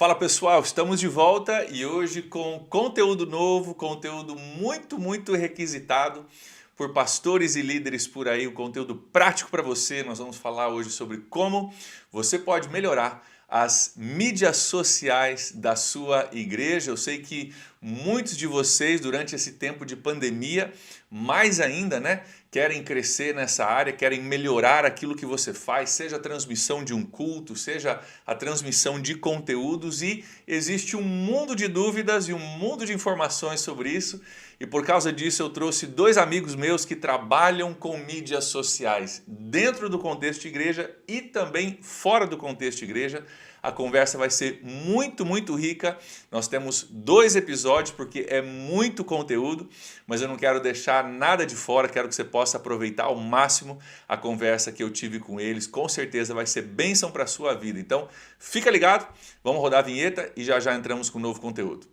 Fala pessoal, estamos de volta e hoje com conteúdo novo, conteúdo muito requisitado por pastores e líderes por aí, o conteúdo prático para você. Nós vamos falar hoje sobre como você pode melhorar as mídias sociais da sua igreja. Eu sei que muitos de vocês durante esse tempo de pandemia, mais ainda, né, querem crescer nessa área, querem melhorar aquilo que você faz, seja a transmissão de um culto, seja a transmissão de conteúdos, e existe um mundo de dúvidas e um mundo de informações sobre isso. E por causa disso eu trouxe dois amigos meus que trabalham com mídias sociais dentro do contexto de igreja e também fora do contexto de igreja. A conversa vai ser muito rica. Nós temos 2 episódios porque é muito conteúdo, mas eu não quero deixar nada de fora, quero que você possa aproveitar ao máximo a conversa que eu tive com eles. Com certeza vai ser bênção para a sua vida. Então, fica ligado, vamos rodar a vinheta e já entramos com um novo conteúdo.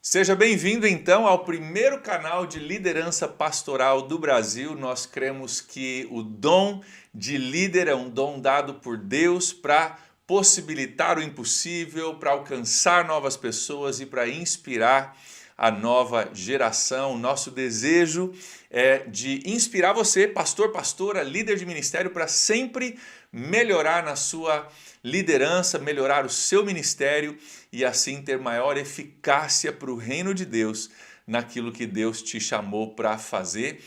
Seja bem-vindo então ao primeiro canal de liderança pastoral do Brasil. Nós cremos que o dom de líder é um dom dado por Deus para possibilitar o impossível, para alcançar novas pessoas e para inspirar a nova geração. Nosso desejo é de inspirar você, pastor, pastora, líder de ministério, para sempre melhorar na sua liderança, melhorar o seu ministério e assim ter maior eficácia para o reino de Deus naquilo que Deus te chamou para fazer.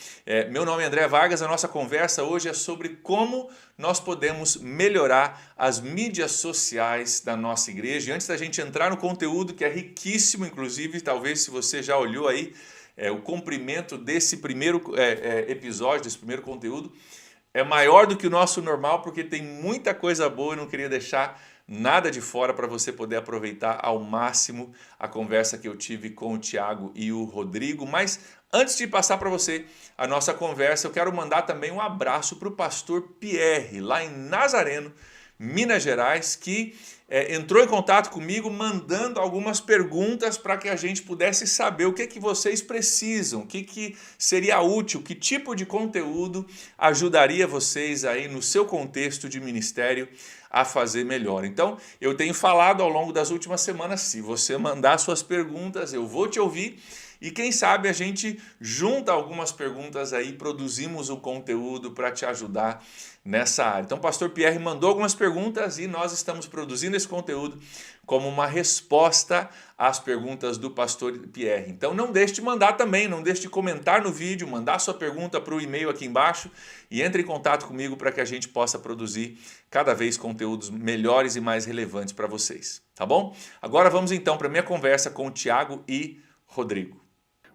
Meu nome é André Vargas, a nossa conversa hoje é sobre como nós podemos melhorar as mídias sociais da nossa igreja. E antes da gente entrar no conteúdo, que é riquíssimo, inclusive, talvez se você já olhou aí, o comprimento desse primeiro episódio, desse primeiro conteúdo, é maior do que o nosso normal, porque tem muita coisa boa e não queria deixar nada de fora para você poder aproveitar ao máximo a conversa que eu tive com o Tiago e o Rodrigo. Mas antes de passar para você a nossa conversa, eu quero mandar também um abraço para o pastor Pierre, lá em Nazareno, Minas Gerais, que entrou em contato comigo mandando algumas perguntas para que a gente pudesse saber o que vocês precisam, o que seria útil, que tipo de conteúdo ajudaria vocês aí no seu contexto de ministério a fazer melhor. Então, eu tenho falado ao longo das últimas semanas, se você mandar suas perguntas, eu vou te ouvir. E quem sabe a gente junta algumas perguntas aí, produzimos o conteúdo para te ajudar nessa área. Então o pastor Pierre mandou algumas perguntas e nós estamos produzindo esse conteúdo como uma resposta às perguntas do pastor Pierre. Então não deixe de mandar também, não deixe de comentar no vídeo, mandar sua pergunta para o e-mail aqui embaixo e entre em contato comigo para que a gente possa produzir cada vez conteúdos melhores e mais relevantes para vocês, tá bom? Agora vamos então para a minha conversa com o Tiago e Rodrigo.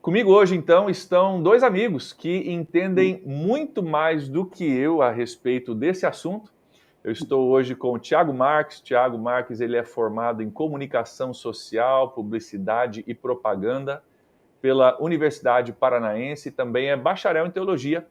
Comigo hoje, então, estão dois amigos que entendem muito mais do que eu a respeito desse assunto. Eu estou hoje com o Tiago Marques. Tiago Marques, ele é formado em Comunicação Social, Publicidade e Propaganda pela Universidade Paranaense, também é bacharel em Teologia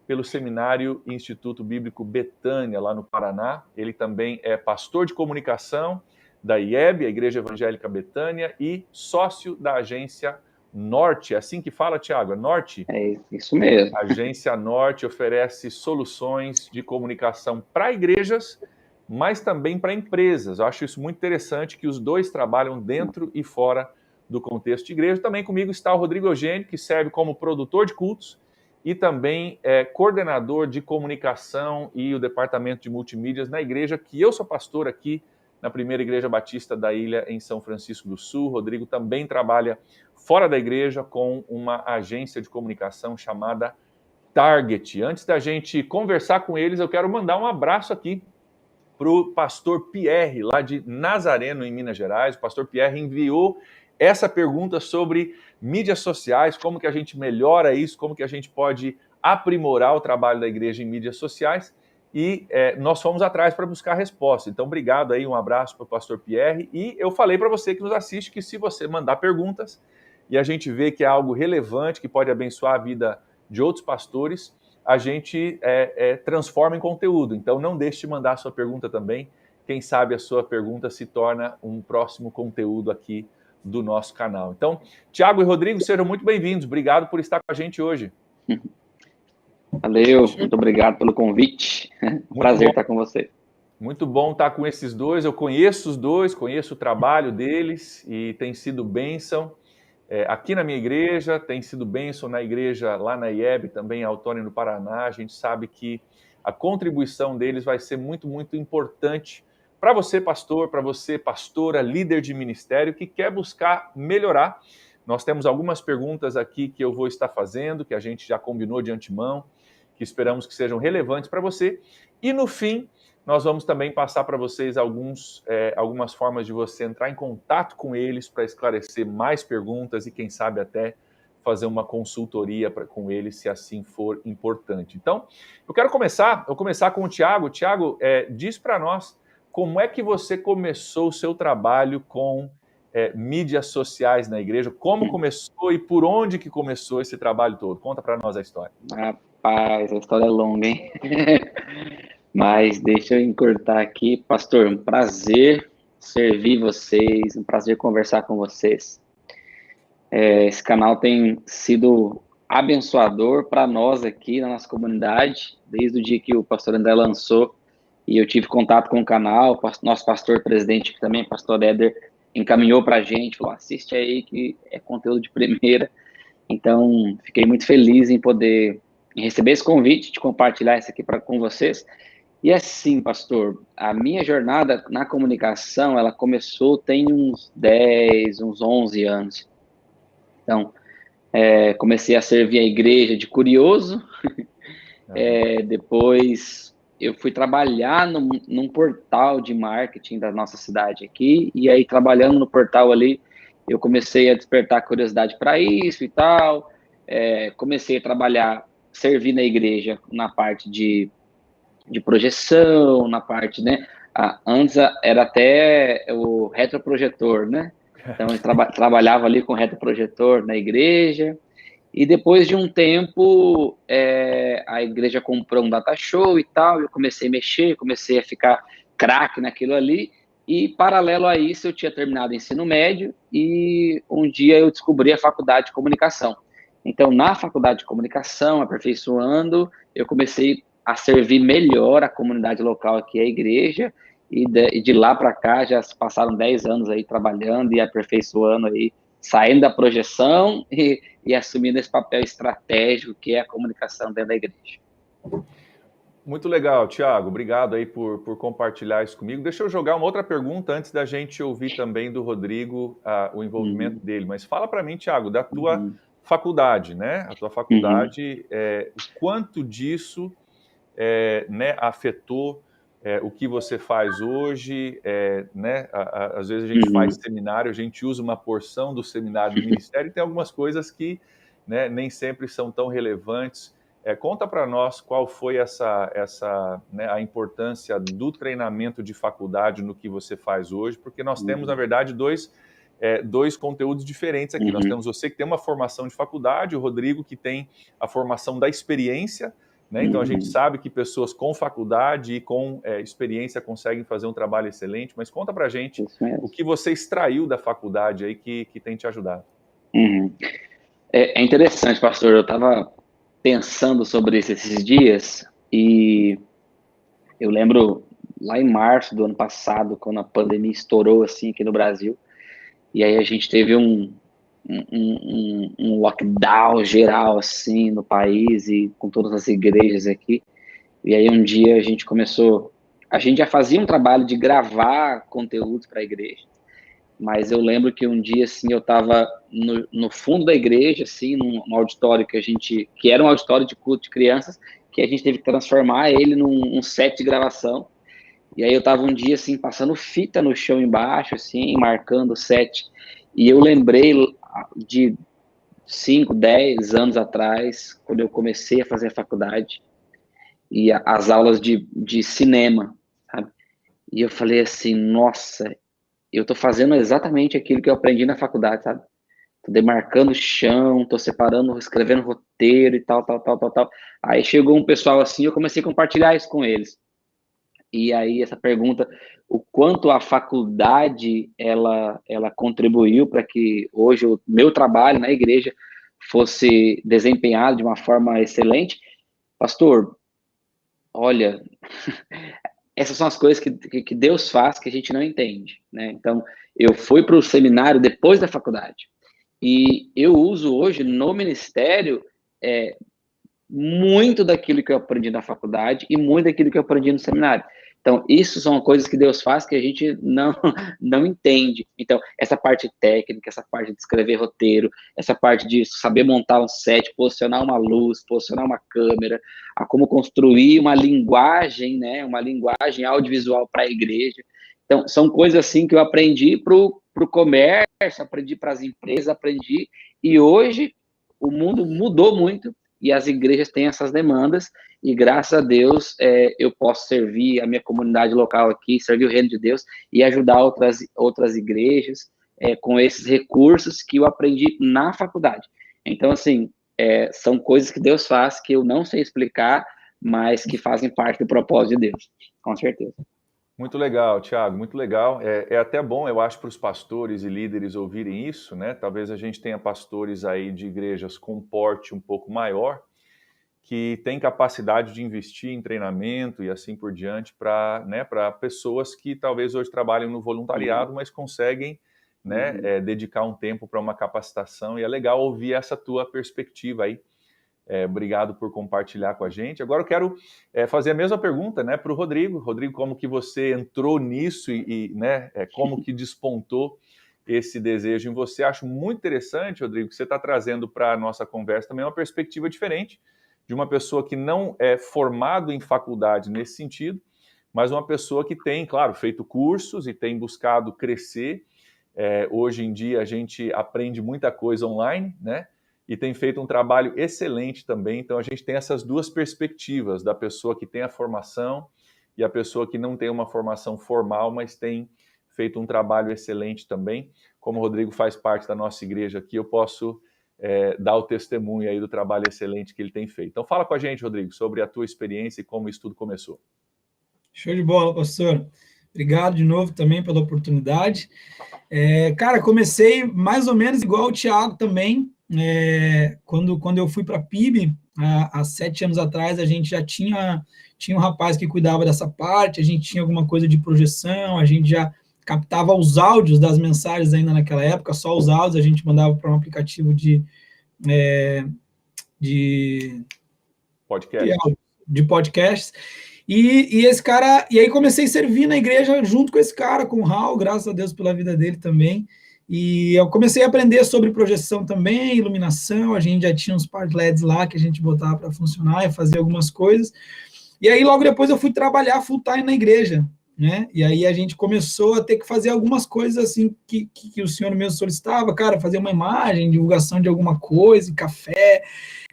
pelo Seminário Instituto Bíblico Betânia, lá no Paraná. Ele também é pastor de comunicação da IEB, a Igreja Evangélica Betânia, e sócio da agência Norte, é assim que fala, Tiago? É Norte? É isso mesmo. A agência Norte oferece soluções de comunicação para igrejas, mas também para empresas. Eu acho isso muito interessante, que os dois trabalham dentro e fora do contexto de igreja. Também comigo está o Rodrigo Eugênio, que serve como produtor de cultos e também é coordenador de comunicação e o departamento de multimídias na igreja, que eu sou pastor aqui na Primeira Igreja Batista da Ilha, em São Francisco do Sul. Rodrigo também trabalha fora da igreja com uma agência de comunicação chamada Target. Antes da gente conversar com eles, eu quero mandar um abraço aqui para o pastor Pierre, lá de Nazareno, em Minas Gerais. O pastor Pierre enviou essa pergunta sobre mídias sociais, como que a gente melhora isso, como que a gente pode aprimorar o trabalho da igreja em mídias sociais. E nós fomos atrás para buscar a resposta. Então, obrigado aí, um abraço para o pastor Pierre. E eu falei para você que nos assiste que se você mandar perguntas e a gente vê que é algo relevante, que pode abençoar a vida de outros pastores, a gente transforma em conteúdo. Então, não deixe de mandar a sua pergunta também. Quem sabe a sua pergunta se torna um próximo conteúdo aqui do nosso canal. Então, Tiago e Rodrigo, sejam muito bem-vindos. Obrigado por estar com a gente hoje. Valeu, muito obrigado pelo convite. Prazer estar com você. Muito bom estar com esses dois. Eu conheço os dois, conheço o trabalho deles e tem sido bênção. Aqui na minha igreja, tem sido bênção na igreja lá na IEB, também em Autônia, no Paraná. A gente sabe que a contribuição deles vai ser muito, muito importante para você, pastor, para você, pastora, líder de ministério, que quer buscar melhorar. Nós temos algumas perguntas aqui que eu vou estar fazendo, que a gente já combinou de antemão, que esperamos que sejam relevantes para você. E no fim, nós vamos também passar para vocês algumas formas de você entrar em contato com eles para esclarecer mais perguntas e, quem sabe, até fazer uma consultoria com eles, se assim for importante. Então, eu quero começar com o Tiago. Tiago, diz para nós como é que você começou o seu trabalho com mídias sociais na igreja, como começou e por onde que começou esse trabalho todo? Conta para nós a história. Rapaz, a história é longa, hein? Mas deixa eu encurtar aqui. Pastor, um prazer servir vocês, um prazer conversar com vocês. Esse canal tem sido abençoador para nós aqui na nossa comunidade, desde o dia que o pastor André lançou e eu tive contato com o canal, nosso pastor presidente, que também é pastor Éder, encaminhou para a gente, falou, assiste aí que é conteúdo de primeira. Então, fiquei muito feliz em poder receber esse convite, de compartilhar isso aqui com vocês. E assim, pastor, a minha jornada na comunicação, ela começou tem uns 10, uns 11 anos. Então, comecei a servir a igreja de curioso, depois eu fui trabalhar num portal de marketing da nossa cidade aqui, e aí trabalhando no portal ali, eu comecei a despertar curiosidade para isso e tal, comecei a trabalhar, servir na igreja na parte de projeção, na parte, né, antes era até o retroprojetor, né, então eu trabalhava ali com retroprojetor na igreja. E depois de um tempo, a igreja comprou um data show e tal, eu comecei a mexer, comecei a ficar craque naquilo ali, e paralelo a isso eu tinha terminado o ensino médio e um dia eu descobri a faculdade de comunicação. Então, na faculdade de comunicação, aperfeiçoando, eu comecei a servir melhor a comunidade local aqui, a igreja, e de lá para cá já se passaram 10 anos aí trabalhando e aperfeiçoando aí, saindo da projeção e assumindo esse papel estratégico que é a comunicação dentro da igreja. Muito legal, Tiago. Obrigado aí por compartilhar isso comigo. Deixa eu jogar uma outra pergunta antes da gente ouvir também do Rodrigo o envolvimento dele. Mas fala para mim, Tiago, da tua faculdade, né? A tua faculdade, o quanto disso né, afetou o que você faz hoje, né? Às vezes a gente faz seminário, a gente usa uma porção do seminário do ministério e tem algumas coisas que, né, nem sempre são tão relevantes. Conta para nós qual foi né, a importância do treinamento de faculdade no que você faz hoje, porque nós temos, na verdade, dois conteúdos diferentes aqui. Nós temos você que tem uma formação de faculdade, o Rodrigo que tem a formação da experiência, né? Então a gente sabe que pessoas com faculdade e com experiência conseguem fazer um trabalho excelente, mas conta pra gente o que você extraiu da faculdade aí que tem te ajudado. É interessante, pastor, eu estava pensando sobre isso esses dias e eu lembro lá em março do ano passado, quando a pandemia estourou assim aqui no Brasil, e aí a gente teve um lockdown geral assim no país e com todas as igrejas aqui. E aí um dia a gente já fazia um trabalho de gravar conteúdos para a igreja, mas eu lembro que um dia assim eu estava no fundo da igreja, assim, num auditório que era um auditório de culto de crianças, que a gente teve que transformar ele num set de gravação. E aí eu estava um dia assim passando fita no chão embaixo, assim, marcando o set. E eu lembrei de 5, 10 anos atrás, quando eu comecei a fazer a faculdade, e as aulas de cinema, sabe? E eu falei assim, nossa, eu tô fazendo exatamente aquilo que eu aprendi na faculdade, sabe? tô demarcando o chão, tô separando, escrevendo roteiro e tal, tal, tal, tal, tal. Aí chegou um pessoal assim, eu comecei a compartilhar isso com eles. E aí essa pergunta, o quanto a faculdade ela contribuiu para que hoje o meu trabalho na igreja fosse desempenhado de uma forma excelente. Pastor, olha, essas são as coisas que Deus faz que a gente não entende, né? Então, eu fui para o seminário depois da faculdade e eu uso hoje no ministério é, muito daquilo que eu aprendi na faculdade e muito daquilo que eu aprendi no seminário. Então, isso são coisas que Deus faz que a gente não entende. Então, essa parte técnica, essa parte de escrever roteiro, essa parte de saber montar um set, posicionar uma luz, posicionar uma câmera, a como construir uma linguagem, né, uma linguagem audiovisual para a igreja. Então, são coisas assim que eu aprendi para o comércio, aprendi para as empresas, aprendi, e hoje o mundo mudou muito, e as igrejas têm essas demandas, e graças a Deus eu posso servir a minha comunidade local aqui, servir o reino de Deus e ajudar outras igrejas com esses recursos que eu aprendi na faculdade. Então, assim, são coisas que Deus faz que eu não sei explicar, mas que fazem parte do propósito de Deus, com certeza. Muito legal, Thiago, muito legal. É até bom, eu acho, para os pastores e líderes ouvirem isso, né? Talvez a gente tenha pastores aí de igrejas com porte um pouco maior, que tem capacidade de investir em treinamento e assim por diante para, né, para pessoas que talvez hoje trabalham no voluntariado, mas conseguem, né, dedicar um tempo para uma capacitação, e é legal ouvir essa tua perspectiva aí. Obrigado por compartilhar com a gente. Agora eu quero fazer a mesma pergunta, né, para o Rodrigo. Rodrigo, como que você entrou nisso né, como que despontou esse desejo em você? Acho muito interessante, Rodrigo, que você está trazendo para a nossa conversa também uma perspectiva diferente de uma pessoa que não é formado em faculdade nesse sentido, mas uma pessoa que tem, claro, feito cursos e tem buscado crescer. Hoje em dia a gente aprende muita coisa online, né? E tem feito um trabalho excelente também. Então a gente tem essas duas perspectivas, da pessoa que tem a formação e a pessoa que não tem uma formação formal, mas tem feito um trabalho excelente também. Como o Rodrigo faz parte da nossa igreja aqui, eu posso dar o testemunho aí do trabalho excelente que ele tem feito. Então fala com a gente, Rodrigo, sobre a tua experiência e como isso tudo começou. Show de bola, pastor. Obrigado de novo também pela oportunidade. Cara, comecei mais ou menos igual o Thiago também. Quando eu fui para a PIB, há 7 anos atrás, a gente já tinha um rapaz que cuidava dessa parte, a gente tinha alguma coisa de projeção, a gente já captava os áudios das mensagens ainda naquela época, só os áudios a gente mandava para um aplicativo de podcasts. E esse cara, e aí comecei a servir na igreja junto com esse cara, com o Raul, graças a Deus pela vida dele também. E eu comecei a aprender sobre projeção também, iluminação, a gente já tinha uns part LEDs lá que a gente botava para funcionar e fazer algumas coisas. E aí logo depois eu fui trabalhar full time na igreja, né? E aí a gente começou a ter que fazer algumas coisas assim que o senhor mesmo solicitava, cara, fazer uma imagem, divulgação de alguma coisa, café,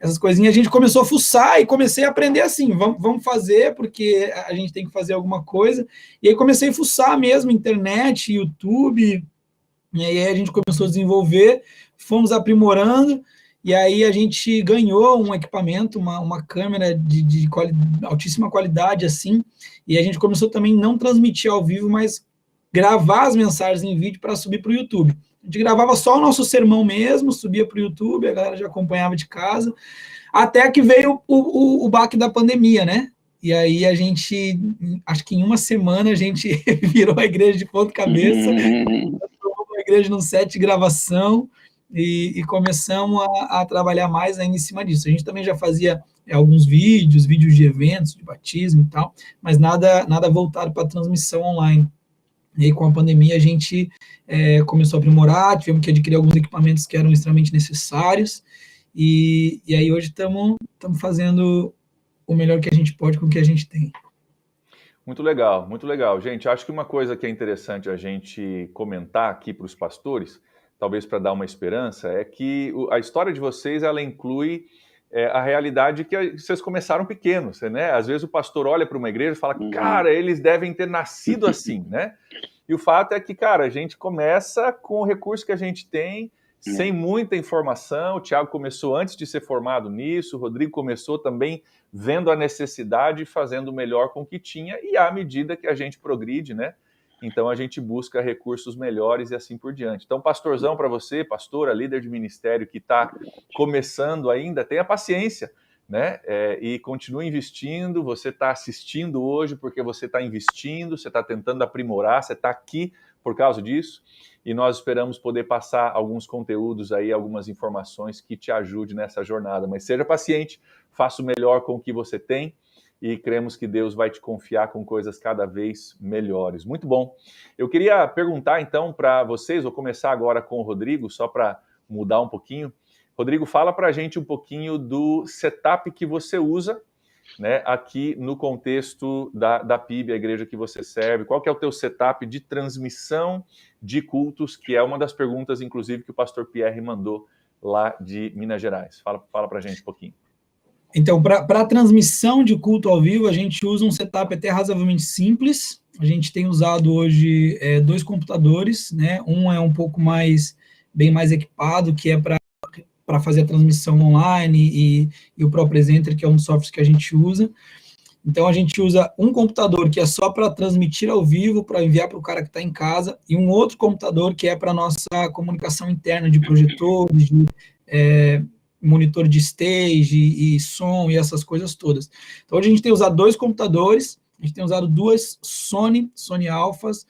essas coisinhas. A gente começou a fuçar e comecei a aprender assim, vamos fazer, porque a gente tem que fazer alguma coisa. E aí comecei a fuçar mesmo, internet, YouTube, e aí a gente começou a desenvolver, fomos aprimorando, e aí a gente ganhou um equipamento, uma câmera de altíssima qualidade, assim, e a gente começou também não transmitir ao vivo, mas gravar as mensagens em vídeo para subir para o YouTube. A gente gravava só o nosso sermão mesmo, subia para o YouTube, a galera já acompanhava de casa, até que veio o baque da pandemia, né? E aí a gente, acho que em uma semana a gente virou a igreja de ponta cabeça, uma igreja num set de gravação, e começamos a trabalhar mais ainda em cima disso. A gente também já fazia alguns vídeos de eventos, de batismo e tal, mas nada voltado para transmissão online. E aí, com a pandemia, a gente começou a aprimorar, tivemos que adquirir alguns equipamentos que eram extremamente necessários, e aí hoje estamos fazendo o melhor que a gente pode com o que a gente tem. Muito legal, muito legal. Gente, acho que uma coisa que é interessante a gente comentar aqui para os pastores, talvez para dar uma esperança, é que a história de vocês, ela inclui a realidade que vocês começaram pequenos, né? Às vezes o pastor olha para uma igreja e fala, cara, eles devem ter nascido assim, né? E o fato é que, cara, a gente começa com o recurso que a gente tem, sem muita informação. O Thiago começou antes de ser formado nisso, o Rodrigo começou também vendo a necessidade e fazendo o melhor com o que tinha, e à medida que a gente progride, né? Então a gente busca recursos melhores e assim por diante. Então, pastorzão, para você, pastora, líder de ministério que está começando ainda, tenha paciência, né? E continue investindo. Você está assistindo hoje porque você está investindo, você está tentando aprimorar, você está aqui por causa disso. E nós esperamos poder passar alguns conteúdos aí, algumas informações que te ajudem nessa jornada. Mas seja paciente, faça o melhor com o que você tem e cremos que Deus vai te confiar com coisas cada vez melhores. Muito bom. Eu queria perguntar então para vocês, vou começar agora com o Rodrigo, só para mudar um pouquinho. Rodrigo, fala para a gente um pouquinho do setup que você usa, né, aqui no contexto da PIB, a igreja que você serve. Qual que é o teu setup de transmissão de cultos, que é uma das perguntas, inclusive, que o pastor Pierre mandou lá de Minas Gerais. Fala para a gente um pouquinho. Então, para a transmissão de culto ao vivo, a gente usa um setup até razoavelmente simples. A gente tem usado hoje 2 computadores, né? Um é um pouco bem mais equipado, que é para fazer a transmissão online, e o ProPresenter, que é um dos softwares que a gente usa. Então, a gente usa um computador que é só para transmitir ao vivo, para enviar para o cara que está em casa, e um outro computador que é para a nossa comunicação interna de projetores, de monitor de stage e som e essas coisas todas. Então, hoje a gente tem usado 2 computadores, a gente tem usado 2 Sony Alphas.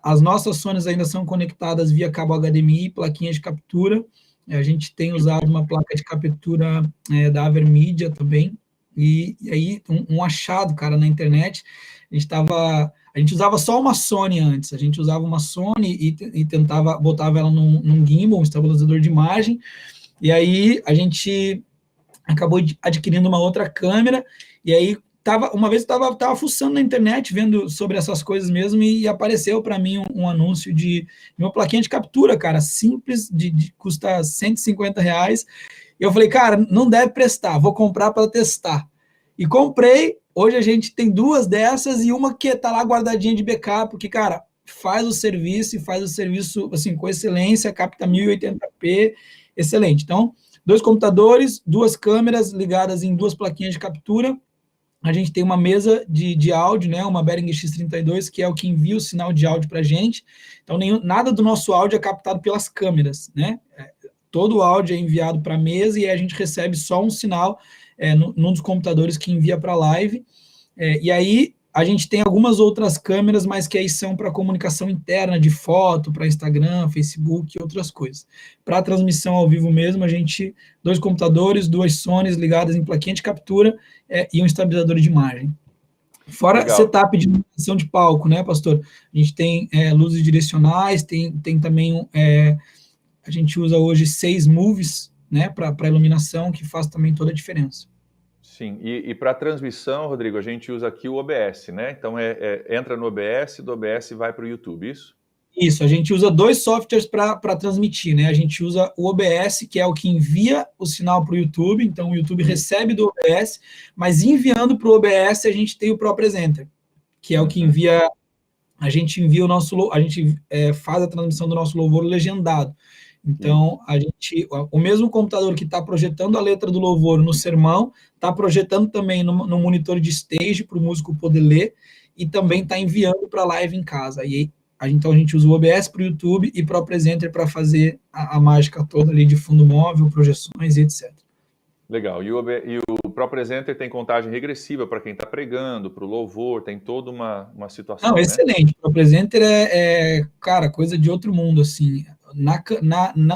As nossas Sonys ainda são conectadas via cabo HDMI e plaquinhas de captura. A gente tem usado uma placa de captura da Avermedia também. E aí, um achado, cara, na internet, a gente usava só uma Sony antes, a gente usava uma Sony e botava ela num gimbal, um estabilizador de imagem, e aí a gente acabou adquirindo uma outra câmera, e aí uma vez eu estava fuçando na internet, vendo sobre essas coisas mesmo, e apareceu para mim um anúncio de uma plaquinha de captura, cara, simples, custa R$150, e eu falei, cara, não deve prestar, vou comprar para testar. E comprei, hoje a gente tem 2 dessas e uma que está lá guardadinha de backup, porque, cara, faz o serviço assim, com excelência, capta 1080p, excelente. Então, 2 computadores, 2 câmeras ligadas em 2 plaquinhas de captura. A gente tem uma mesa de áudio, né, uma Behringer X32, que é o que envia o sinal de áudio para a gente. Então, nada do nosso áudio é captado pelas câmeras, né? Todo o áudio é enviado para a mesa e a gente recebe só um sinal num dos computadores que envia para a live. E aí, a gente tem algumas outras câmeras, mas que aí são para comunicação interna, de foto, para Instagram, Facebook e outras coisas. Para transmissão ao vivo mesmo, a gente 2 computadores, 2 Sonys ligadas em plaquinha de captura e um estabilizador de imagem. Fora Legal. Setup de iluminação de palco, né, pastor? A gente tem luzes direcionais, tem também, a gente usa hoje 6 movies, né, para iluminação, que faz também toda a diferença. Sim, e para transmissão, Rodrigo, a gente usa aqui o OBS, né? Então, entra no OBS, do OBS vai para o YouTube, isso? Isso, a gente usa 2 softwares para transmitir, né? A gente usa o OBS, que é o que envia o sinal para o YouTube, então o YouTube recebe do OBS, mas enviando para o OBS a gente tem o ProPresenter, que é o que envia, a gente faz a transmissão do nosso louvor legendado. Então, o mesmo computador que está projetando a letra do louvor no sermão, está projetando também no monitor de stage para o músico poder ler, e também está enviando para a live em casa. Então, a gente usa o OBS para o YouTube e para o ProPresenter para fazer a mágica toda ali de fundo móvel, projeções e etc. Legal. E o ProPresenter tem contagem regressiva para quem está pregando, para o louvor, tem toda uma situação, Não, né? excelente. O ProPresenter cara, coisa de outro mundo, assim.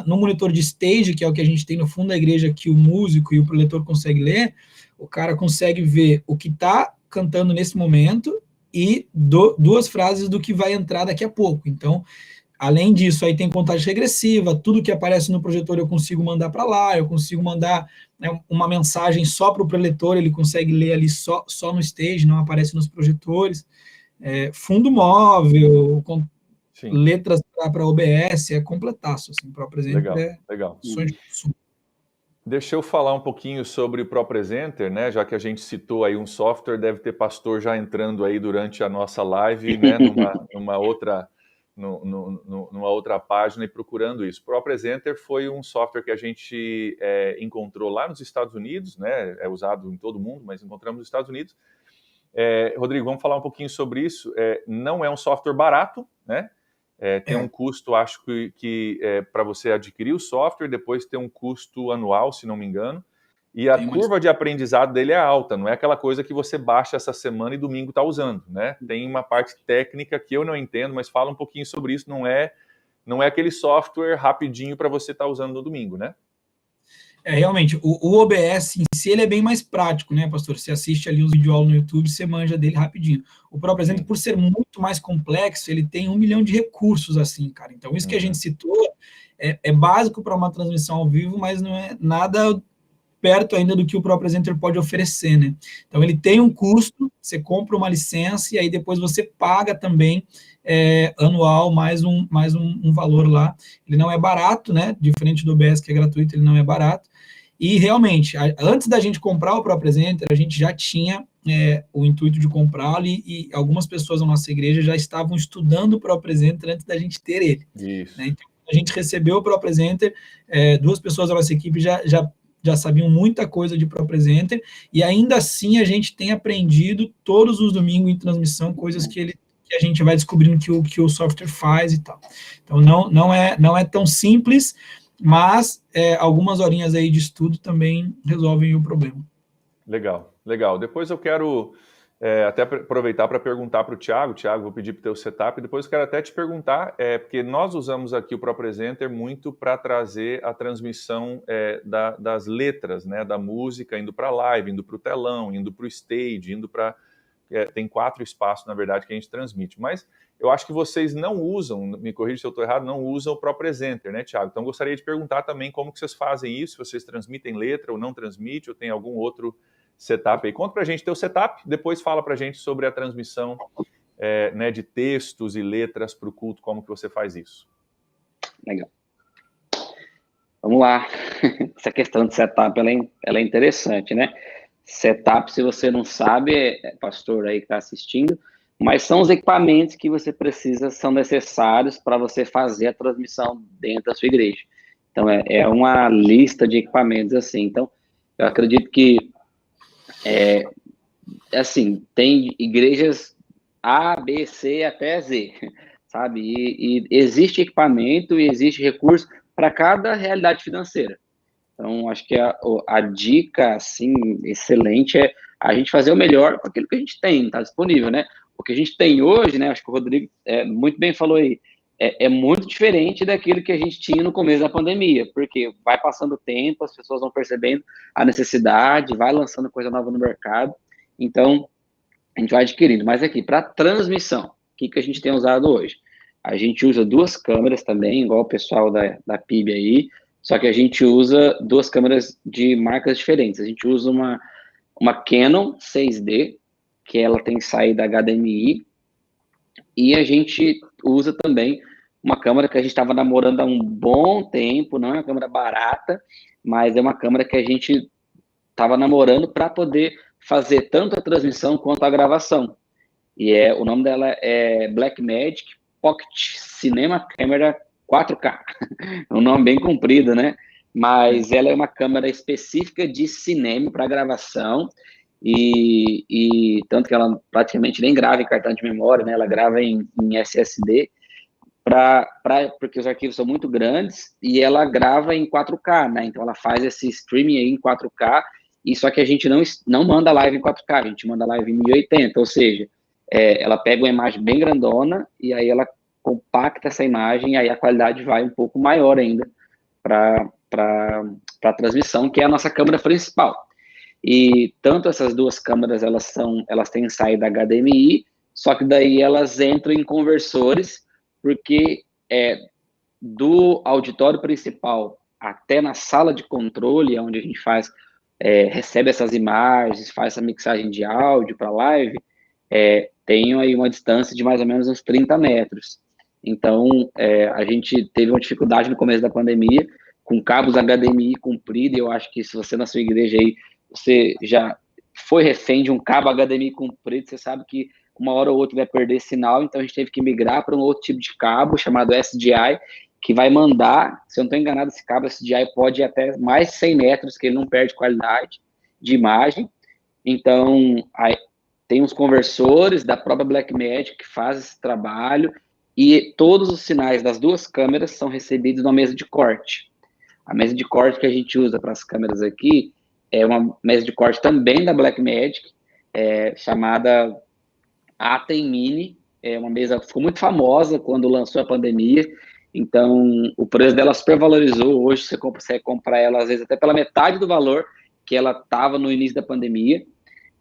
No monitor de stage, que é o que a gente tem no fundo da igreja, que o músico e o preletor conseguem ler, o cara consegue ver o que está cantando nesse momento e 2 frases do que vai entrar daqui a pouco. Então, além disso, aí tem contagem regressiva, tudo que aparece no projetor eu consigo mandar para lá, eu consigo mandar, né, uma mensagem só para o preletor, ele consegue ler ali só no stage, não aparece nos projetores. Fundo móvel, Sim. Letras para OBS, completaço, assim, para o ProPresenter. Legal. Sonho de consumo. Deixa eu falar um pouquinho sobre o ProPresenter, né? Já que a gente citou aí um software, deve ter pastor já entrando aí durante a nossa live, né? numa outra numa outra página e procurando isso. O ProPresenter foi um software que a gente encontrou lá nos Estados Unidos, né? É usado em todo mundo, mas encontramos nos Estados Unidos. Rodrigo, vamos falar um pouquinho sobre isso. Não é um software barato, né? Tem um custo, acho que para você adquirir o software, depois tem um custo anual, se não me engano. E a curva de aprendizado dele é alta, não é aquela coisa que você baixa essa semana e domingo está usando, né? Tem uma parte técnica que eu não entendo, mas fala um pouquinho sobre isso, não é aquele software rapidinho para você estar usando no domingo, né? Realmente, o OBS em si, ele é bem mais prático, né, pastor? Você assiste ali os videoaulas no YouTube, você manja dele rapidinho. O ProPresenter, por ser muito mais complexo, ele tem 1 milhão de recursos, assim, cara. Então, isso que a gente citou é básico para uma transmissão ao vivo, mas não é nada perto ainda do que o ProPresenter pode oferecer, né? Então, ele tem um custo, você compra uma licença e aí depois você paga também anual mais um valor lá. Ele não é barato, né? Diferente do OBS, que é gratuito, ele não é barato. E, realmente, antes da gente comprar o ProPresenter, a gente já tinha o intuito de comprá-lo e algumas pessoas da nossa igreja já estavam estudando o ProPresenter antes da gente ter ele. Isso. Né? Então, a gente recebeu o ProPresenter, 2 pessoas da nossa equipe já sabiam muita coisa de ProPresenter, e ainda assim a gente tem aprendido todos os domingos em transmissão, coisas que a gente vai descobrindo que o software faz e tal. Então, não é tão simples, mas algumas horinhas aí de estudo também resolvem o problema. Legal, legal. Depois eu quero até aproveitar para perguntar para o Thiago. Thiago, vou pedir para o teu setup, depois eu quero até te perguntar, porque nós usamos aqui o ProPresenter muito para trazer a transmissão das letras, né, da música, indo para a live, indo para o telão, indo para o stage, indo para... tem 4 espaços, na verdade, que a gente transmite, mas eu acho que vocês não usam, me corrija se eu estou errado, não usam o ProPresenter, né, Thiago? Então, gostaria de perguntar também como que vocês fazem isso, se vocês transmitem letra ou não transmitem, ou tem algum outro setup aí. Conta pra gente teu setup, depois fala pra gente sobre a transmissão né, de textos e letras para o culto, como que você faz isso. Legal. Vamos lá. Essa questão de setup, ela é interessante, né? Setup, se você não sabe, pastor aí que está assistindo, mas são os equipamentos que você precisa, são necessários para você fazer a transmissão dentro da sua igreja. Então, é uma lista de equipamentos assim. Então, eu acredito que assim, tem igrejas A, B, C até Z, sabe? E existe equipamento e existe recurso para cada realidade financeira. Então, acho que a dica, assim, excelente é a gente fazer o melhor com aquilo que a gente tem, está disponível, né? O que a gente tem hoje, né? Acho que o Rodrigo muito bem falou aí, é muito diferente daquilo que a gente tinha no começo da pandemia, porque vai passando o tempo, as pessoas vão percebendo a necessidade, vai lançando coisa nova no mercado, então a gente vai adquirindo. Mas aqui, para transmissão, o que a gente tem usado hoje? A gente usa 2 câmeras também, igual o pessoal da PIB aí, só que a gente usa 2 câmeras de marcas diferentes. A gente usa uma Canon 6D, que ela tem saída HDMI, e a gente usa também uma câmera que a gente estava namorando há um bom tempo, não é uma câmera barata, mas é uma câmera que a gente estava namorando para poder fazer tanto a transmissão quanto a gravação. E o nome dela é Blackmagic Pocket Cinema Camera 4K. É um nome bem comprido, né? Mas ela é uma câmera específica de cinema para gravação, e tanto que ela praticamente nem grava em cartão de memória, né? Ela grava em SSD, porque os arquivos são muito grandes, e ela grava em 4K, né? Então ela faz esse streaming aí em 4K, e só que a gente não manda live em 4K, a gente manda live em 1080, ou seja, ela pega uma imagem bem grandona, e aí ela compacta essa imagem, e aí a qualidade vai um pouco maior ainda para a transmissão, que é a nossa câmera principal. E tanto essas 2 câmeras, elas têm saída HDMI, só que daí elas entram em conversores, porque do auditório principal até na sala de controle, onde a gente recebe essas imagens, faz essa mixagem de áudio para live, tem aí uma distância de mais ou menos uns 30 metros. Então, a gente teve uma dificuldade no começo da pandemia, com cabos HDMI comprido, e eu acho que se você na sua igreja aí, você já foi refém de um cabo HDMI comprido, você sabe que uma hora ou outra vai perder sinal, então a gente teve que migrar para um outro tipo de cabo chamado SDI, que vai mandar, se eu não estou enganado, esse cabo SDI pode ir até mais de 100 metros, que ele não perde qualidade de imagem. Então, aí, tem os conversores da própria Blackmagic que faz esse trabalho, e todos os sinais das duas câmeras são recebidos numa mesa de corte. A mesa de corte que a gente usa para as câmeras aqui é uma mesa de corte também da Blackmagic, chamada Atem Mini. É uma mesa que ficou muito famosa quando lançou a pandemia, então o preço dela super valorizou. Hoje você consegue comprar ela, às vezes, até pela metade do valor que ela estava no início da pandemia.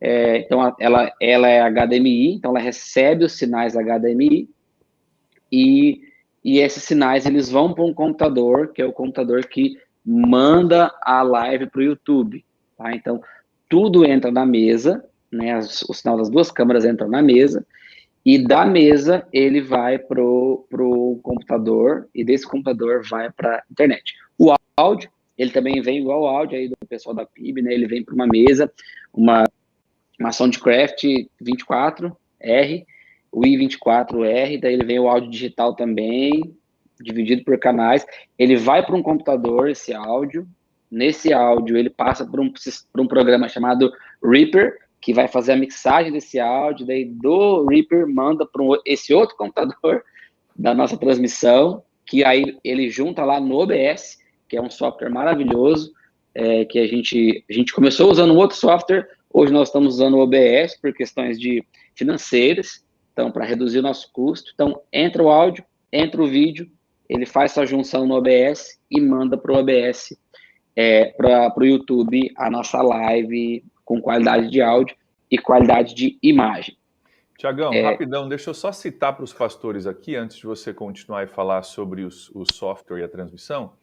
Então, ela é HDMI, então ela recebe os sinais HDMI, e esses sinais eles vão para um computador, que é o computador que manda a live para o YouTube. Tá? Então, tudo entra na mesa, né? O sinal das duas câmeras entram na mesa, e da mesa ele vai pro computador, e desse computador vai para a internet. O áudio, ele também vem igual ao áudio aí do pessoal da PIB, né? Ele vem para uma mesa, uma Soundcraft 24R, o i24R, daí ele vem o áudio digital também, dividido por canais. Ele vai para um computador, esse áudio. Nesse áudio, ele passa por um programa chamado Reaper, que vai fazer a mixagem desse áudio, daí do Reaper manda para esse outro computador da nossa transmissão, que aí ele junta lá no OBS, que é um software maravilhoso, que a gente começou usando um outro software, hoje nós estamos usando o OBS por questões financeiras, então, para reduzir o nosso custo. Então, entra o áudio, entra o vídeo, ele faz essa junção no OBS e manda para o OBS, para o YouTube, a nossa live com qualidade de áudio e qualidade de imagem. Tiagão, rapidão, deixa eu só citar para os pastores aqui, antes de você continuar e falar sobre o software e a transmissão,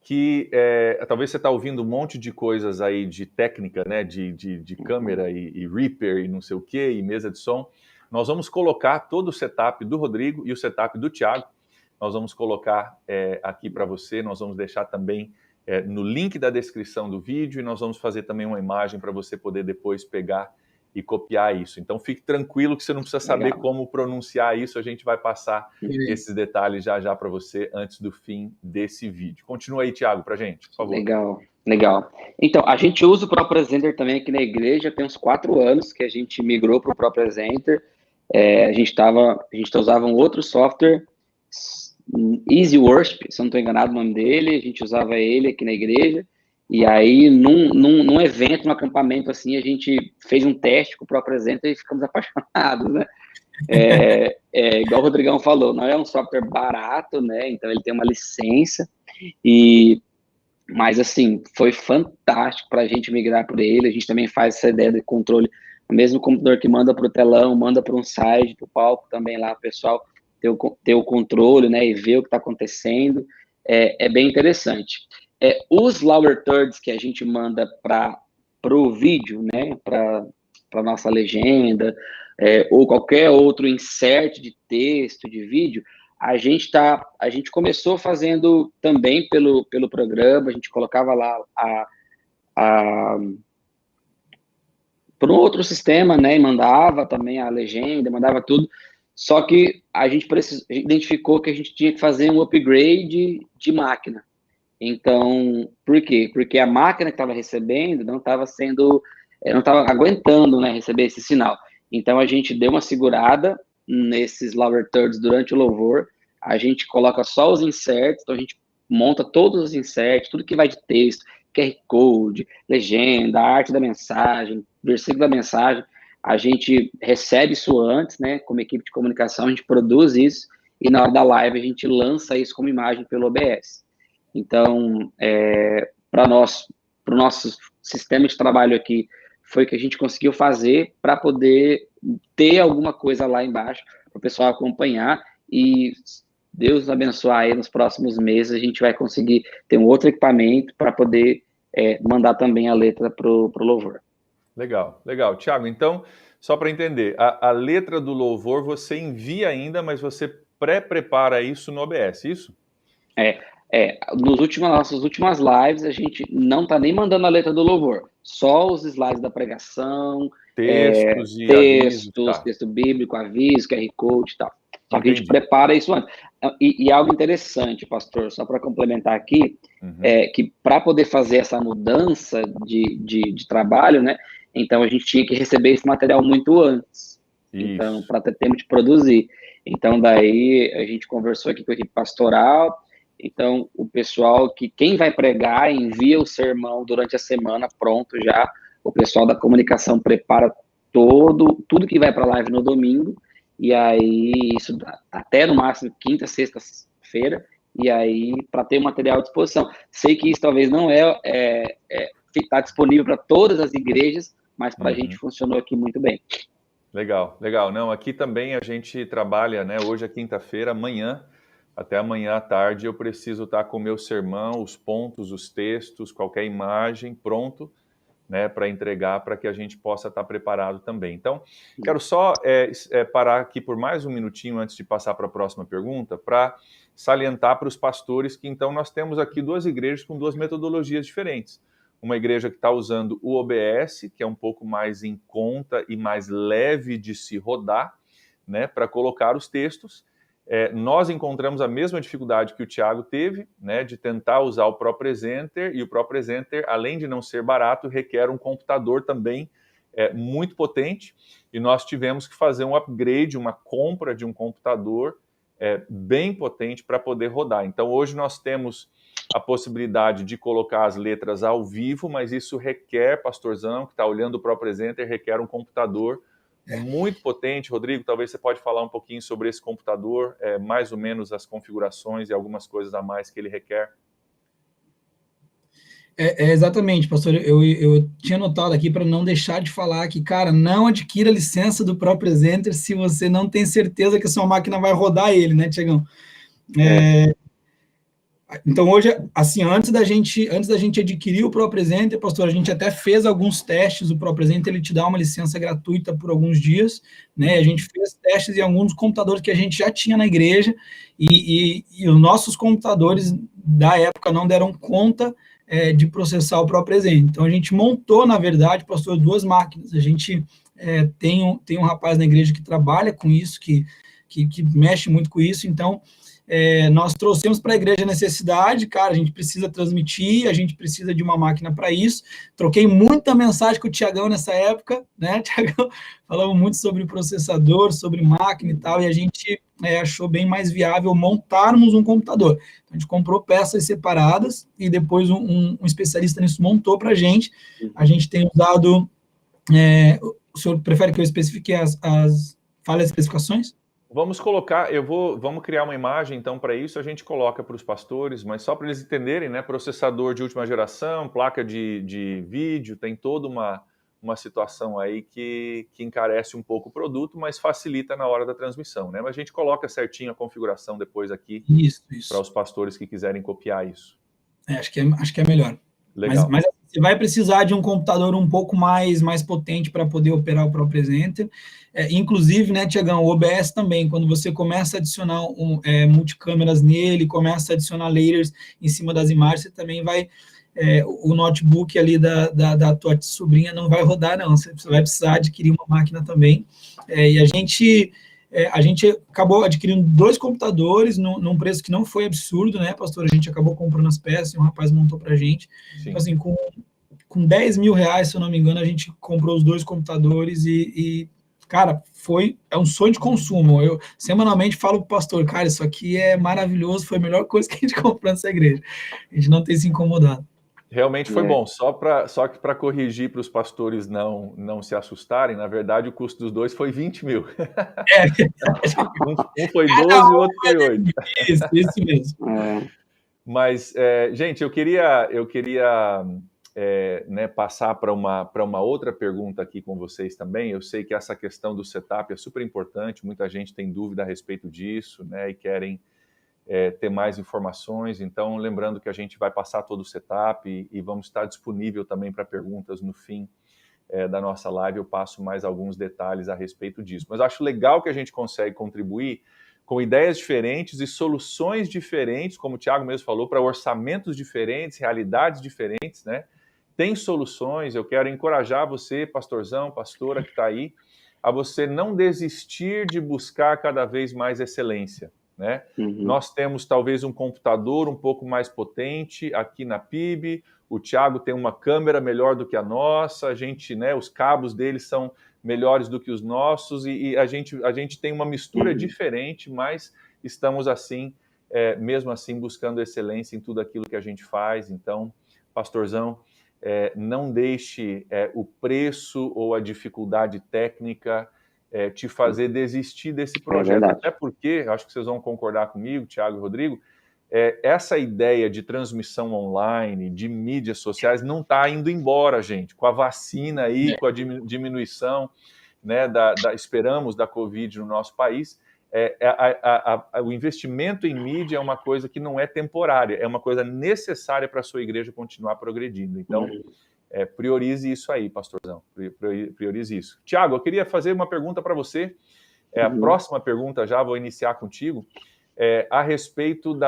que talvez você está ouvindo um monte de coisas aí de técnica, né, de câmera e Reaper e não sei o que, e mesa de som. Nós vamos colocar todo o setup do Rodrigo e o setup do Thiago, nós vamos colocar aqui para você, nós vamos deixar também no link da descrição do vídeo, e nós vamos fazer também uma imagem para você poder depois pegar e copiar isso. Então fique tranquilo que você não precisa saber como pronunciar isso, a gente vai passar esses detalhes já para você antes do fim desse vídeo. Continua aí, Thiago, para a gente, por favor. Legal. Então, a gente usa o ProPresenter também aqui na igreja, tem uns 4 anos que a gente migrou para o ProPresenter. A gente usava um outro software, Easy Worship, se eu não estou enganado o nome dele, a gente usava ele aqui na igreja. E aí, num evento, num acampamento assim, a gente fez um teste com o ProPresenter e ficamos apaixonados, né? Igual o Rodrigão falou, não é um software barato, né? Então, ele tem uma licença, mas assim, foi fantástico para a gente migrar por ele. A gente também faz essa ideia de controle, o mesmo computador que manda para o telão, manda para um site, para o palco também lá, o pessoal ter o controle, né? E ver o que está acontecendo. É bem interessante. Os lower thirds que a gente manda para o vídeo, né, para a nossa legenda, ou qualquer outro insert de texto, de vídeo, a gente começou fazendo também pelo programa, a gente colocava lá para um outro sistema, né, e mandava também a legenda, mandava tudo, só que a gente identificou que a gente tinha que fazer um upgrade de máquina. Então, por quê? Porque a máquina que estava recebendo não estava aguentando, né, receber esse sinal. Então, a gente deu uma segurada nesses lower thirds durante o louvor, a gente coloca só os inserts, então a gente monta todos os inserts, tudo que vai de texto, QR Code, legenda, arte da mensagem, versículo da mensagem, a gente recebe isso antes, né, como equipe de comunicação, a gente produz isso, e na hora da live a gente lança isso como imagem pelo OBS. Então, para o nosso sistema de trabalho aqui, foi o que a gente conseguiu fazer para poder ter alguma coisa lá embaixo, para o pessoal acompanhar, e Deus abençoar aí nos próximos meses, a gente vai conseguir ter um outro equipamento para poder mandar também a letra para o louvor. Legal. Thiago, então, só para entender, a letra do louvor você envia ainda, mas você pré-prepara isso no OBS, isso? Nossas últimas lives, a gente não está nem mandando a letra do louvor, só os slides da pregação, Textos e avisos, tá. Texto bíblico, aviso, QR Code e tal. Só que a gente Entendi. prepara isso antes. E algo interessante, pastor, só para complementar aqui, é que para poder fazer essa mudança de trabalho, né? Então a gente tinha que receber esse material muito antes. Então, Isso. para ter tempo de produzir. Então, daí a gente conversou aqui com a equipe pastoral. Então, o pessoal quem vai pregar envia o sermão durante a semana pronto já. O pessoal da comunicação prepara tudo que vai para a live no domingo, e aí isso até no máximo quinta, sexta-feira, e aí para ter o material à disposição. Sei que isso talvez não está disponível para todas as igrejas, mas para a gente funcionou aqui muito bem. Legal, legal. Não, aqui também a gente trabalha, né? Hoje é quinta-feira, até amanhã à tarde, eu preciso estar com o meu sermão, os pontos, os textos, qualquer imagem pronto, né, para entregar, para que a gente possa estar preparado também. Então, quero só parar aqui por mais um minutinho antes de passar para a próxima pergunta, para salientar para os pastores que, então, nós temos aqui duas igrejas com duas metodologias diferentes. Uma igreja que está usando o OBS, que é um pouco mais em conta e mais leve de se rodar, né, para colocar os textos. Nós encontramos a mesma dificuldade que o Thiago teve, né, de tentar usar o ProPresenter, e o ProPresenter, além de não ser barato, requer um computador também muito potente, e nós tivemos que fazer um upgrade, uma compra de um computador bem potente para poder rodar. Então hoje nós temos a possibilidade de colocar as letras ao vivo, mas isso requer, pastorzão, que está olhando o ProPresenter, requer um computador muito potente. Rodrigo, talvez você pode falar um pouquinho sobre esse computador, mais ou menos as configurações e algumas coisas a mais que ele requer. Exatamente, pastor. Eu tinha notado aqui para não deixar de falar que, cara, não adquira a licença do ProPresenter se você não tem certeza que a sua máquina vai rodar ele, né, Tiagão? Então, hoje, assim, antes da gente adquirir o ProPresenter, pastor, a gente até fez alguns testes. O ProPresenter, ele te dá uma licença gratuita por alguns dias, né? A gente fez testes em alguns computadores que a gente já tinha na igreja, e os nossos computadores da época não deram conta de processar o ProPresenter. Então, a gente montou, na verdade, pastor, duas máquinas. A gente tem um rapaz na igreja que trabalha com isso, que mexe muito com isso. Então, nós trouxemos para a igreja a necessidade, cara, a gente precisa transmitir, a gente precisa de uma máquina para isso. Troquei muita mensagem com o Tiagão nessa época, né, Tiagão? Falamos muito sobre processador, sobre máquina e tal, e a gente achou bem mais viável montarmos um computador. Então, a gente comprou peças separadas e depois um especialista nisso montou para a gente. A gente tem usado... o senhor prefere que eu especifique fale as especificações? Vamos colocar, vamos criar uma imagem, então, para isso, a gente coloca para os pastores, mas só para eles entenderem, né, processador de última geração, placa de vídeo, tem toda uma situação aí que encarece um pouco o produto, mas facilita na hora da transmissão, né, mas a gente coloca certinho a configuração depois aqui para os pastores que quiserem copiar isso. Acho que é melhor. Legal. Mas você vai precisar de um computador um pouco mais potente para poder operar o ProPresenter. Inclusive, né, Tiagão, o OBS também, quando você começa a adicionar multicâmeras nele, começa a adicionar layers em cima das imagens, você também vai... o notebook ali da tua sobrinha não vai rodar, não. Você vai precisar adquirir uma máquina também. E a gente acabou adquirindo 2 computadores num preço que não foi absurdo, né, pastor? A gente acabou comprando as peças e um rapaz montou para a gente. Sim. Então, assim, com 10 mil reais, se eu não me engano, a gente comprou os 2 computadores e cara, é um sonho de consumo. Eu semanalmente falo pro pastor, cara, isso aqui é maravilhoso, foi a melhor coisa que a gente comprou nessa igreja. A gente não tem se incomodado. Realmente foi bom, só que para corrigir para os pastores não se assustarem, na verdade o custo dos 2 foi 20 mil. Um foi 12 e o outro foi 8. Isso mesmo. Mas, gente, eu queria né, passar para uma outra pergunta aqui com vocês também. Eu sei que essa questão do setup é super importante, muita gente tem dúvida a respeito disso, né, e querem ter mais informações. Então, lembrando que a gente vai passar todo o setup e vamos estar disponível também para perguntas no fim da nossa live. Eu passo mais alguns detalhes a respeito disso. Mas acho legal que a gente consegue contribuir com ideias diferentes e soluções diferentes, como o Thiago mesmo falou, para orçamentos diferentes, realidades diferentes, né? tem soluções. Eu quero encorajar você, pastorzão, pastora que está aí, a você não desistir de buscar cada vez mais excelência, né? Nós temos talvez um computador um pouco mais potente aqui na PIB, o Thiago tem uma câmera melhor do que a nossa, a gente, né, os cabos dele são melhores do que os nossos, e a gente tem uma mistura diferente, mas estamos assim, mesmo assim, buscando excelência em tudo aquilo que a gente faz. Então, pastorzão, não deixe o preço ou a dificuldade técnica te fazer desistir desse projeto. Até porque, acho que vocês vão concordar comigo, Thiago e Rodrigo, essa ideia de transmissão online, de mídias sociais, não está indo embora, gente. Com a vacina aí, com a diminuição, né, esperamos, da Covid no nosso país, o investimento em mídia é uma coisa que não é temporária, é uma coisa necessária para a sua igreja continuar progredindo. Então, priorize isso aí, pastorzão, priorize isso. Tiago, eu queria fazer uma pergunta para você, a próxima pergunta já, vou iniciar contigo, a respeito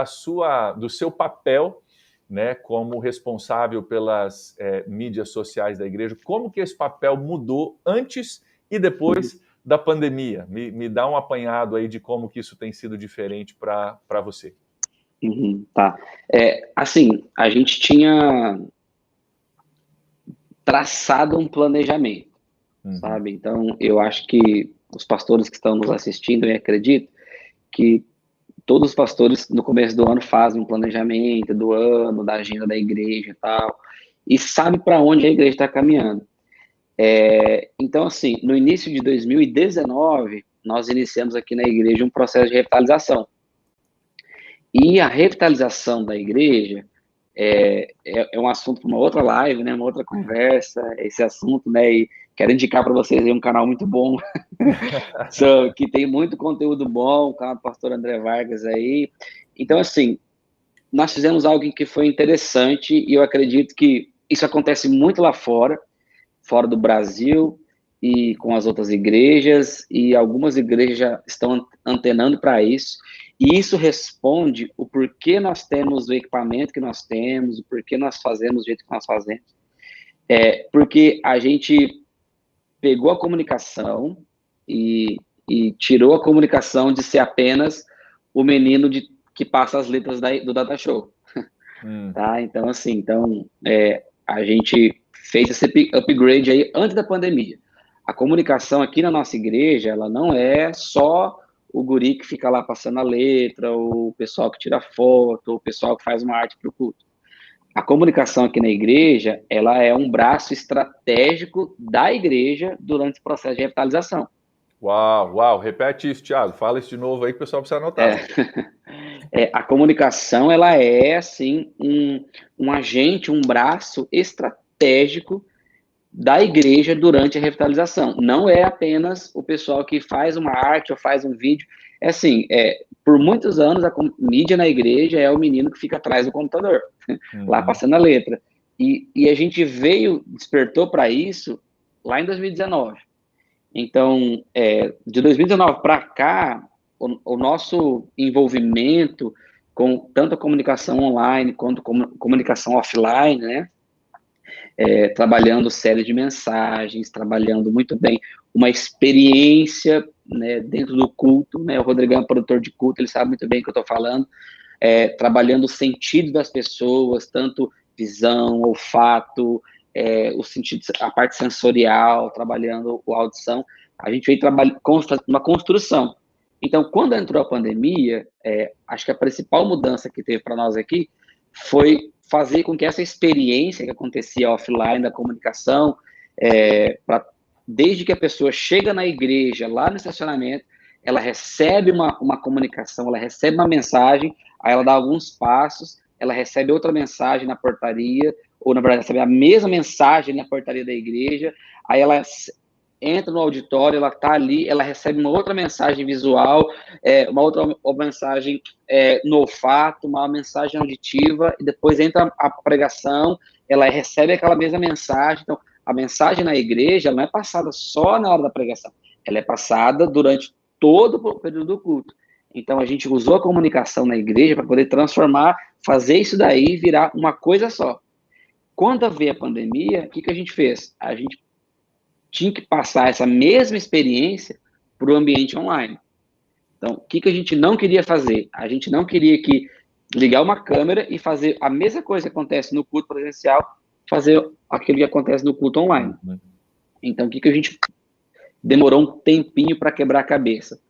do seu papel, né, como responsável pelas mídias sociais da igreja. Como que esse papel mudou antes e depois da pandemia? Me dá um apanhado aí de como que isso tem sido diferente para você. Tá. Assim, a gente tinha traçado um planejamento, sabe? Então, eu acho que os pastores que estão nos assistindo, eu acredito que todos os pastores, no começo do ano, fazem um planejamento do ano, da agenda da igreja e tal, e sabe para onde a igreja está caminhando. Então, assim, no início de 2019, nós iniciamos aqui na igreja um processo de revitalização. E a revitalização da igreja é um assunto para uma outra live, né, uma outra conversa, esse assunto, né, e quero indicar para vocês aí um canal muito bom, que tem muito conteúdo bom, o canal do pastor André Vargas aí. Então, assim, nós fizemos algo que foi interessante, e eu acredito que isso acontece muito lá fora do Brasil, e com as outras igrejas, e algumas igrejas já estão antenando para isso, e isso responde o porquê nós temos o equipamento que nós temos, o porquê nós fazemos do jeito que nós fazemos. Porque a gente pegou a comunicação e tirou a comunicação de ser apenas o menino que passa as letras do Data Show. Tá? Então, assim, a gente fez esse upgrade aí antes da pandemia. A comunicação aqui na nossa igreja, ela não é só o guri que fica lá passando a letra, ou o pessoal que tira foto, ou o pessoal que faz uma arte para o culto. A comunicação aqui na igreja, ela é um braço estratégico da igreja durante o processo de revitalização. Uau, repete isso, Thiago, fala isso de novo aí que o pessoal precisa anotar. A comunicação, ela é, assim, um agente, um braço estratégico da igreja durante a revitalização. Não é apenas o pessoal que faz uma arte ou faz um vídeo. Por muitos anos, a mídia na igreja é o menino que fica atrás do computador, lá passando a letra. E a gente despertou para isso lá em 2019. Então, de 2019 para cá, o nosso envolvimento com tanto a comunicação online quanto comunicação offline, né? Trabalhando série de mensagens, trabalhando muito bem uma experiência, né, dentro do culto, né? O Rodrigão é produtor de culto, ele sabe muito bem o que eu estou falando, trabalhando o sentido das pessoas, tanto visão, olfato, o sentido, a parte sensorial, trabalhando a audição. A gente veio trabalhando uma construção. Então, quando entrou a pandemia, acho que a principal mudança que teve para nós aqui foi fazer com que essa experiência que acontecia offline da comunicação, desde que a pessoa chega na igreja, lá no estacionamento, ela recebe uma comunicação, ela recebe uma mensagem, aí ela dá alguns passos, ela recebe outra mensagem na portaria, ou na verdade recebe a mesma mensagem na portaria da igreja, aí ela entra no auditório, ela está ali, ela recebe uma outra mensagem visual, uma outra mensagem no olfato, uma mensagem auditiva, e depois entra a pregação, ela recebe aquela mesma mensagem. Então, a mensagem na igreja não é passada só na hora da pregação, ela é passada durante todo o período do culto. Então, a gente usou a comunicação na igreja para poder transformar, fazer isso daí virar uma coisa só. Quando veio a pandemia, o que a gente fez? A gente tinha que passar essa mesma experiência para o ambiente online. Então, o que a gente não queria fazer? A gente não queria ligar uma câmera e fazer a mesma coisa que acontece no culto presencial, fazer aquilo que acontece no culto online. Então, o que a gente demorou um tempinho para quebrar a cabeça?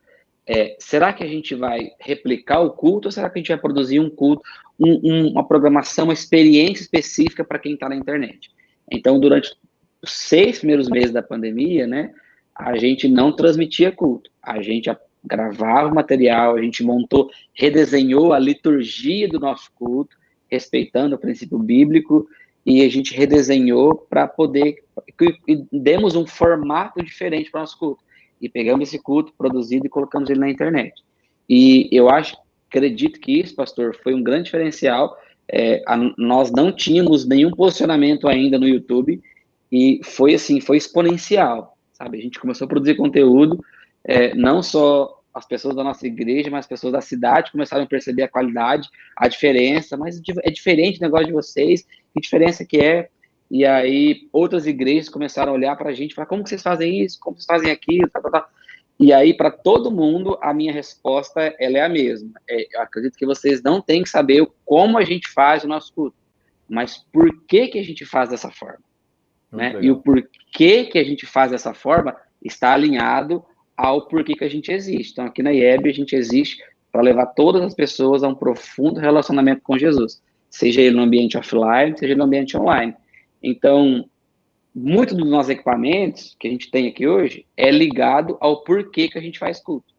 Será que a gente vai replicar o culto ou será que a gente vai produzir um culto, uma programação, uma experiência específica para quem está na internet? Então, durante os 6 primeiros meses da pandemia, né, a gente não transmitia culto. A gente gravava o material, a gente redesenhou a liturgia do nosso culto, respeitando o princípio bíblico, e a gente redesenhou para poder... E demos um formato diferente para o nosso culto. E pegamos esse culto produzido e colocamos ele na internet. E eu acredito que isso, pastor, foi um grande diferencial. Nós não tínhamos nenhum posicionamento ainda no YouTube, e foi assim, foi exponencial, sabe? A gente começou a produzir conteúdo, não só as pessoas da nossa igreja, mas as pessoas da cidade começaram a perceber a qualidade, a diferença, mas é diferente o negócio de vocês, que diferença que é? E aí outras igrejas começaram a olhar para a gente e falar, como que vocês fazem isso? Como vocês fazem aquilo? Tá, tá, tá. E aí, para todo mundo, a minha resposta ela é a mesma. Eu acredito que vocês não têm que saber como a gente faz o nosso culto, mas por que a gente faz dessa forma. Né? E o porquê que a gente faz dessa forma está alinhado ao porquê que a gente existe. Então, aqui na IEB, a gente existe para levar todas as pessoas a um profundo relacionamento com Jesus, seja ele no ambiente offline, seja no ambiente online. Então, muito dos nossos equipamentos que a gente tem aqui hoje é ligado ao porquê que a gente faz culto.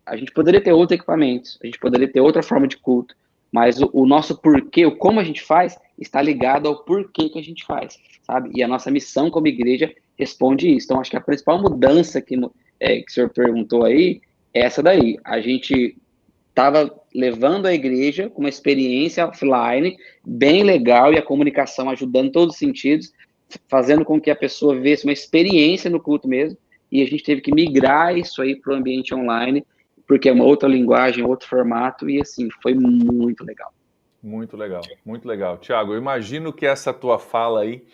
A gente poderia ter outros equipamentos, a gente poderia ter outra forma de culto, mas o nosso porquê, o como a gente faz, está ligado ao porquê que a gente faz, sabe? E a nossa missão como igreja responde isso. Então, acho que a principal mudança que o senhor perguntou aí é essa daí. A gente estava levando a igreja com uma experiência offline bem legal e a comunicação ajudando em todos os sentidos, fazendo com que a pessoa visse uma experiência no culto mesmo, e a gente teve que migrar isso aí para o ambiente online, porque é uma outra linguagem, outro formato, e assim, foi muito legal. Muito legal, muito legal. Tiago, eu imagino que essa tua fala aí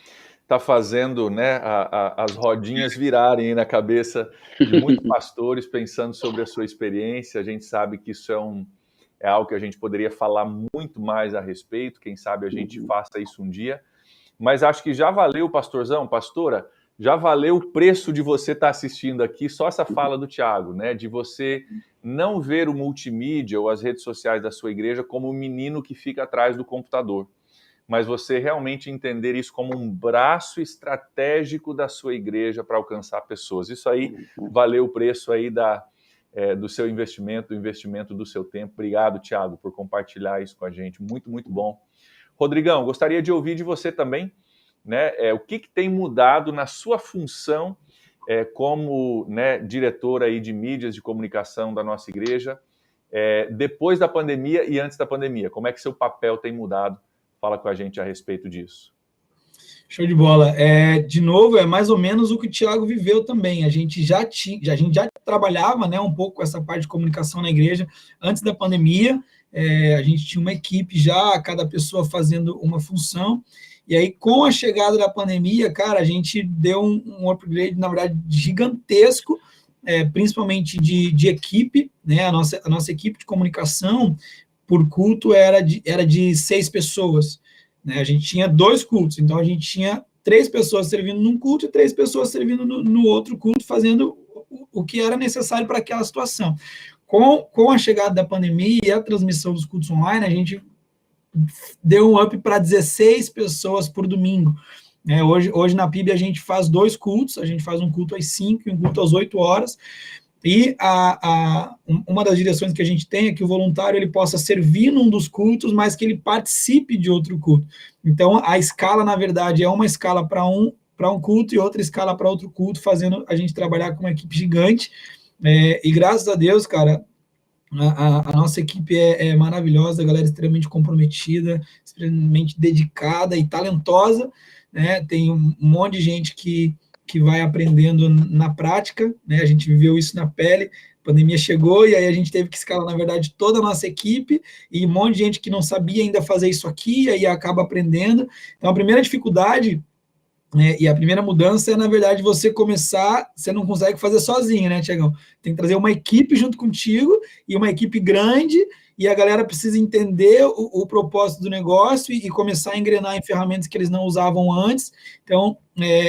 está fazendo, né, as rodinhas virarem aí na cabeça de muitos pastores pensando sobre a sua experiência. A gente sabe que isso é algo que a gente poderia falar muito mais a respeito, quem sabe a gente faça isso um dia. Mas acho que já valeu, pastorzão, pastora, já valeu o preço de você estar assistindo aqui, só essa fala do Tiago, né? De você não ver o multimídia ou as redes sociais da sua igreja como um menino que fica atrás do computador, mas você realmente entender isso como um braço estratégico da sua igreja para alcançar pessoas. Isso aí valeu o preço aí do seu investimento, do investimento do seu tempo. Obrigado, Tiago, por compartilhar isso com a gente. Muito, muito bom. Rodrigão, gostaria de ouvir de você também, né, o que tem mudado na sua função como, né, diretor aí de mídias de comunicação da nossa igreja, depois da pandemia e antes da pandemia. Como é que seu papel tem mudado? Fala com a gente a respeito disso. Show de bola. De novo, é mais ou menos o que o Tiago viveu também. A gente já trabalhava, né, um pouco com essa parte de comunicação na igreja antes da pandemia. A gente tinha uma equipe já, cada pessoa fazendo uma função. E aí, com a chegada da pandemia, cara, a gente deu um upgrade, na verdade, gigantesco, principalmente de equipe, né? A nossa equipe de comunicação por culto era de 6 pessoas, né? A gente tinha 2 cultos, então a gente tinha 3 pessoas servindo num culto e 3 pessoas servindo no outro culto, fazendo o que era necessário para aquela situação. Com a chegada da pandemia e a transmissão dos cultos online, a gente deu um up para 16 pessoas por domingo. Hoje na PIB a gente faz 2 cultos, a gente faz um culto às 5 e um culto às 8 horas, e uma das direções que a gente tem é que o voluntário ele possa servir num dos cultos, mas que ele participe de outro culto. Então, a escala, na verdade, é uma escala para um culto e outra escala para outro culto, fazendo a gente trabalhar com uma equipe gigante, e graças a Deus, cara, a nossa equipe é maravilhosa, a galera é extremamente comprometida, extremamente dedicada e talentosa, né? Tem um monte de gente que vai aprendendo na prática, né? A gente viveu isso na pele, A pandemia chegou e aí a gente teve que escalar, na verdade, toda a nossa equipe e um monte de gente que não sabia ainda fazer isso aqui, e aí acaba aprendendo. Então, a primeira dificuldade e a primeira mudança é, na verdade, você começar, você não consegue fazer sozinho, né, Tiagão? Tem que trazer uma equipe junto contigo, e uma equipe grande, e a galera precisa entender o propósito do negócio e começar a engrenar em ferramentas que eles não usavam antes. Então,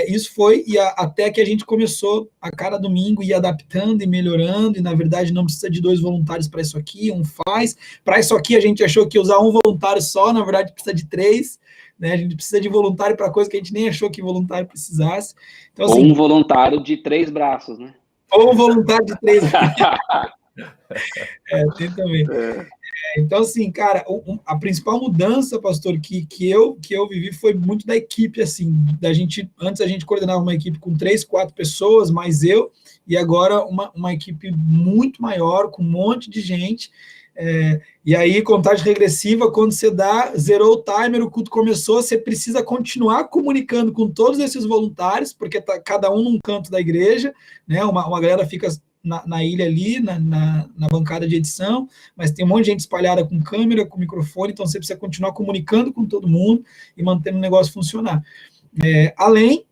isso foi, até que a gente começou a cada domingo ir adaptando e melhorando, e na verdade não precisa de 2 voluntários para isso aqui, um faz. Para isso aqui a gente achou que ia usar um voluntário só, na verdade precisa de 3. Né, a gente precisa de voluntário para coisa que a gente nem achou que voluntário precisasse. Então, assim, ou um voluntário de 3 braços, né? Ou um voluntário de 3 braços. Tem também. Então, assim, cara, a principal mudança, pastor, que eu vivi foi muito da equipe, assim, antes a gente coordenava uma equipe com 3, 4 pessoas, mais eu, e agora uma equipe muito maior, com um monte de gente. E aí, contagem regressiva, quando você zerou o timer, o culto começou, você precisa continuar comunicando com todos esses voluntários, porque tá cada um num canto da igreja, né? Uma galera fica na ilha ali, na bancada de edição, mas tem um monte de gente espalhada com câmera, com microfone, então você precisa continuar comunicando com todo mundo e mantendo o negócio funcionar. Além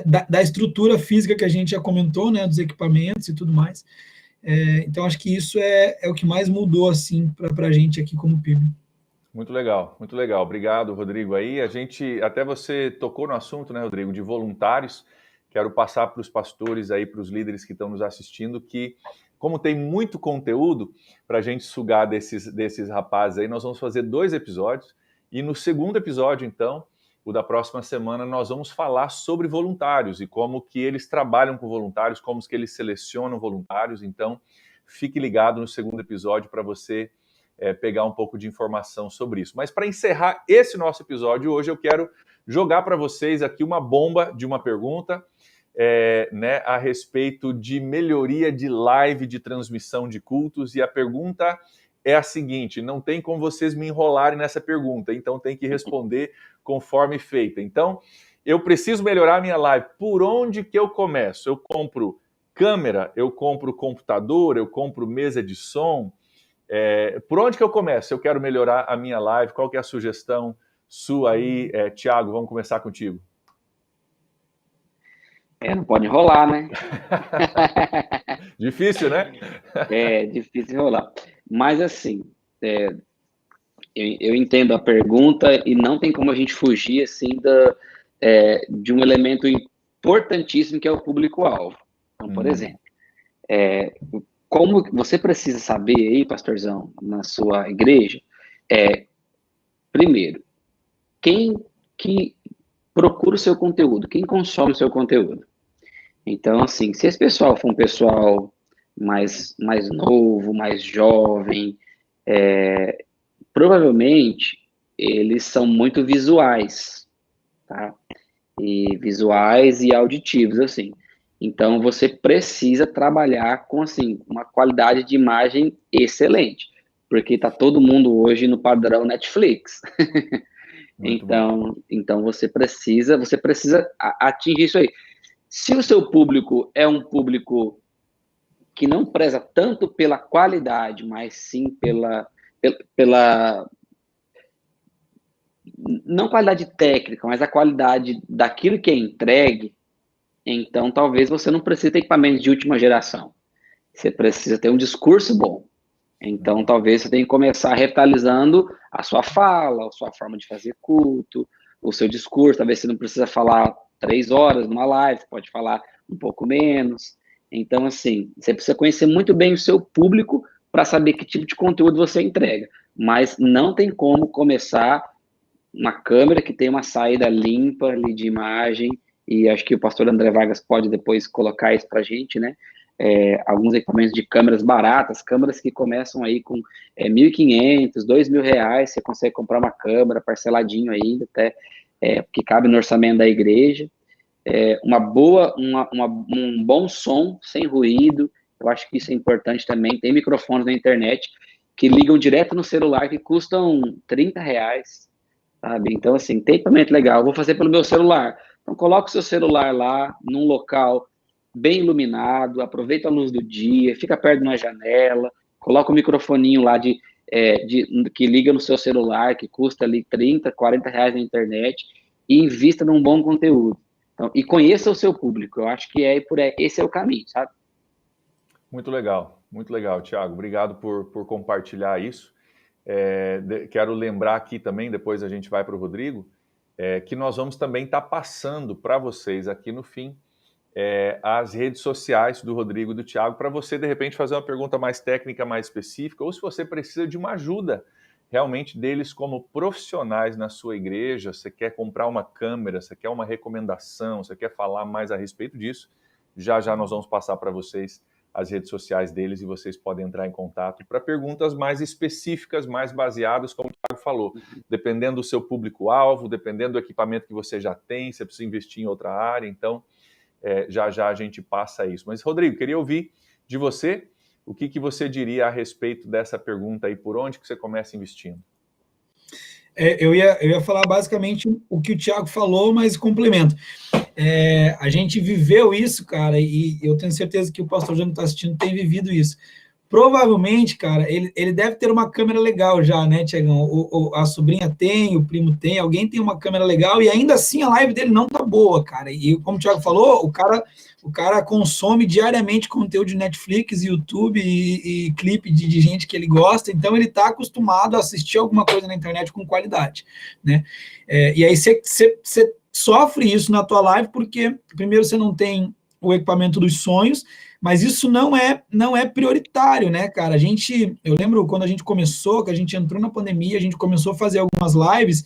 da estrutura física que a gente já comentou, né? Dos equipamentos e tudo mais. Então, acho que isso é o que mais mudou, assim, para a gente aqui como PIB. Muito legal, muito legal. Obrigado, Rodrigo. Aí até você tocou no assunto, né, Rodrigo, de voluntários. Quero passar para os pastores aí, para os líderes que estão nos assistindo, que como tem muito conteúdo para a gente sugar desses rapazes aí, nós vamos fazer 2 episódios. E no segundo episódio, então, o da próxima semana, nós vamos falar sobre voluntários e como que eles trabalham com voluntários, como que eles selecionam voluntários. Então, fique ligado no segundo episódio para você pegar um pouco de informação sobre isso. Mas para encerrar esse nosso episódio hoje, eu quero jogar para vocês aqui uma bomba de uma pergunta né, a respeito de melhoria de live, de transmissão de cultos. E a pergunta é a seguinte, não tem como vocês me enrolarem nessa pergunta, então tem que responder conforme feita. Então, eu preciso melhorar a minha live. Por onde que eu começo? Eu compro câmera, eu compro computador, eu compro mesa de som. Por onde que eu começo? Eu quero melhorar a minha live. Qual que é a sugestão sua aí? Tiago, vamos começar contigo. Não pode enrolar, né? Difícil, né? Difícil enrolar. Mas, assim, eu entendo a pergunta e não tem como a gente fugir, assim, de um elemento importantíssimo que é o público-alvo. Então, por exemplo, como você precisa saber aí, pastorzão, na sua igreja, primeiro, quem que procura o seu conteúdo, quem consome o seu conteúdo. Então, assim, se esse pessoal for um pessoal mais novo, mais jovem, provavelmente eles são muito visuais, tá? E visuais e auditivos, assim. Então, você precisa trabalhar com, assim, uma qualidade de imagem excelente, porque tá todo mundo hoje no padrão Netflix. Então você precisa atingir isso aí. Se o seu público é um público que não preza tanto pela qualidade, mas sim pela não qualidade técnica, mas a qualidade daquilo que é entregue, então talvez você não precise ter equipamentos de última geração. Você precisa ter um discurso bom. Então talvez você tenha que começar revitalizando a sua fala, a sua forma de fazer culto, o seu discurso. Talvez você não precisa falar 3 horas numa live, você pode falar um pouco menos. Então, assim, você precisa conhecer muito bem o seu público para saber que tipo de conteúdo você entrega. Mas não tem como começar uma câmera que tem uma saída limpa ali de imagem, e acho que o pastor André Vargas pode depois colocar isso para a gente, né? Alguns equipamentos de câmeras baratas, câmeras que começam aí com R$1.500, R$2.000, você consegue comprar uma câmera parceladinho ainda, até que cabe no orçamento da igreja. Um bom som, sem ruído, eu acho que isso é importante também. Tem microfones na internet que ligam direto no celular, que custam R$30, sabe? Então, assim, tem equipamento legal, vou fazer pelo meu celular. Então, coloca o seu celular lá, num local bem iluminado, aproveita a luz do dia, fica perto de uma janela, coloca o microfoninho lá que liga no seu celular, que custa ali 30, 40 reais na internet, e invista num bom conteúdo. Então, e conheça o seu público. Eu acho que esse é o caminho, sabe? Muito legal, Thiago. Obrigado por compartilhar isso. Quero lembrar aqui também, depois a gente vai para o Rodrigo, que nós vamos também estar passando para vocês aqui no fim as redes sociais do Rodrigo e do Thiago, para você, de repente, fazer uma pergunta mais técnica, mais específica, ou se você precisa de uma ajuda realmente deles como profissionais na sua igreja, você quer comprar uma câmera, você quer uma recomendação, você quer falar mais a respeito disso, já nós vamos passar para vocês as redes sociais deles e vocês podem entrar em contato para perguntas mais específicas, mais baseadas, como o Thiago falou, dependendo do seu público-alvo, dependendo do equipamento que você já tem, você precisa investir em outra área, então já a gente passa isso. Mas, Rodrigo, queria ouvir de você o que você diria a respeito dessa pergunta aí, por onde que você começa investindo? Eu ia falar basicamente o que o Thiago falou, mas complemento. A gente viveu isso, cara, e eu tenho certeza que o pastor Jânio que está assistindo tem vivido isso. Provavelmente, cara, ele deve ter uma câmera legal já, né, Tiagão? A sobrinha tem, o primo tem, alguém tem uma câmera legal e ainda assim a live dele não tá boa, cara. E como o Thiago falou, o cara consome diariamente conteúdo de Netflix, YouTube e clipe de gente que ele gosta, então ele tá acostumado a assistir alguma coisa na internet com qualidade, né? E aí você sofre isso na tua live porque, primeiro, você não tem o equipamento dos sonhos, mas isso não é prioritário, né, cara? Eu lembro quando a gente começou, que a gente entrou na pandemia, a gente começou a fazer algumas lives,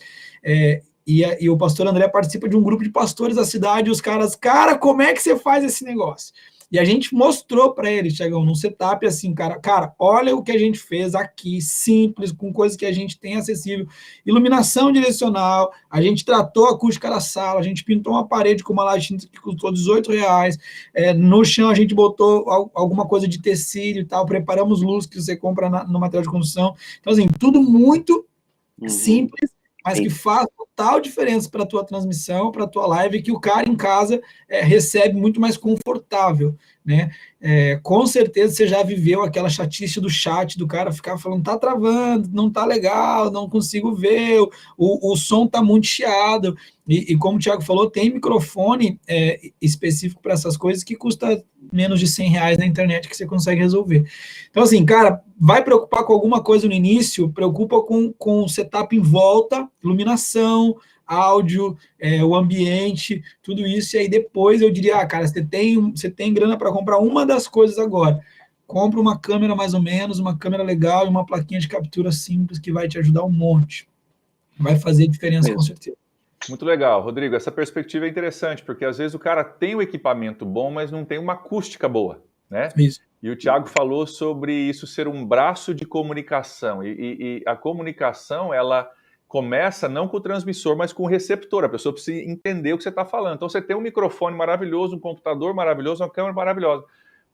e o pastor André participa de um grupo de pastores da cidade, e os caras, cara, como é que você faz esse negócio? E a gente mostrou para eles, Thiagão, num setup assim, cara, olha o que a gente fez aqui, simples, com coisas que a gente tem acessível. Iluminação direcional, a gente tratou a acústica da sala, a gente pintou uma parede com uma latinha que custou R$18. No chão a gente botou alguma coisa de tecido e tal, preparamos luz que você compra no material de construção. Então, assim, tudo muito simples, mas que faz total diferença para a tua transmissão, para a tua live, que o cara em casa recebe muito mais confortável, né? Com certeza você já viveu aquela chatice do chat, do cara ficar falando, tá travando, não tá legal, não consigo ver, o som tá muito chiado, e como o Thiago falou, tem microfone específico para essas coisas que custa menos de R$100 na internet que você consegue resolver. Então, assim, cara, vai preocupar com alguma coisa no início, preocupa com o setup em volta, iluminação, áudio, o ambiente, tudo isso, e aí depois eu diria, cara, você tem grana para comprar uma das coisas agora, compra uma câmera mais ou menos, uma câmera legal e uma plaquinha de captura simples que vai te ajudar um monte, vai fazer diferença com certeza. Muito legal, Rodrigo, essa perspectiva é interessante, porque às vezes o cara tem o equipamento bom, mas não tem uma acústica boa, né? Isso. E o Thiago falou sobre isso ser um braço de comunicação, e a comunicação, ela começa não com o transmissor, mas com o receptor, a pessoa precisa entender o que você está falando. Então você tem um microfone maravilhoso, um computador maravilhoso, uma câmera maravilhosa,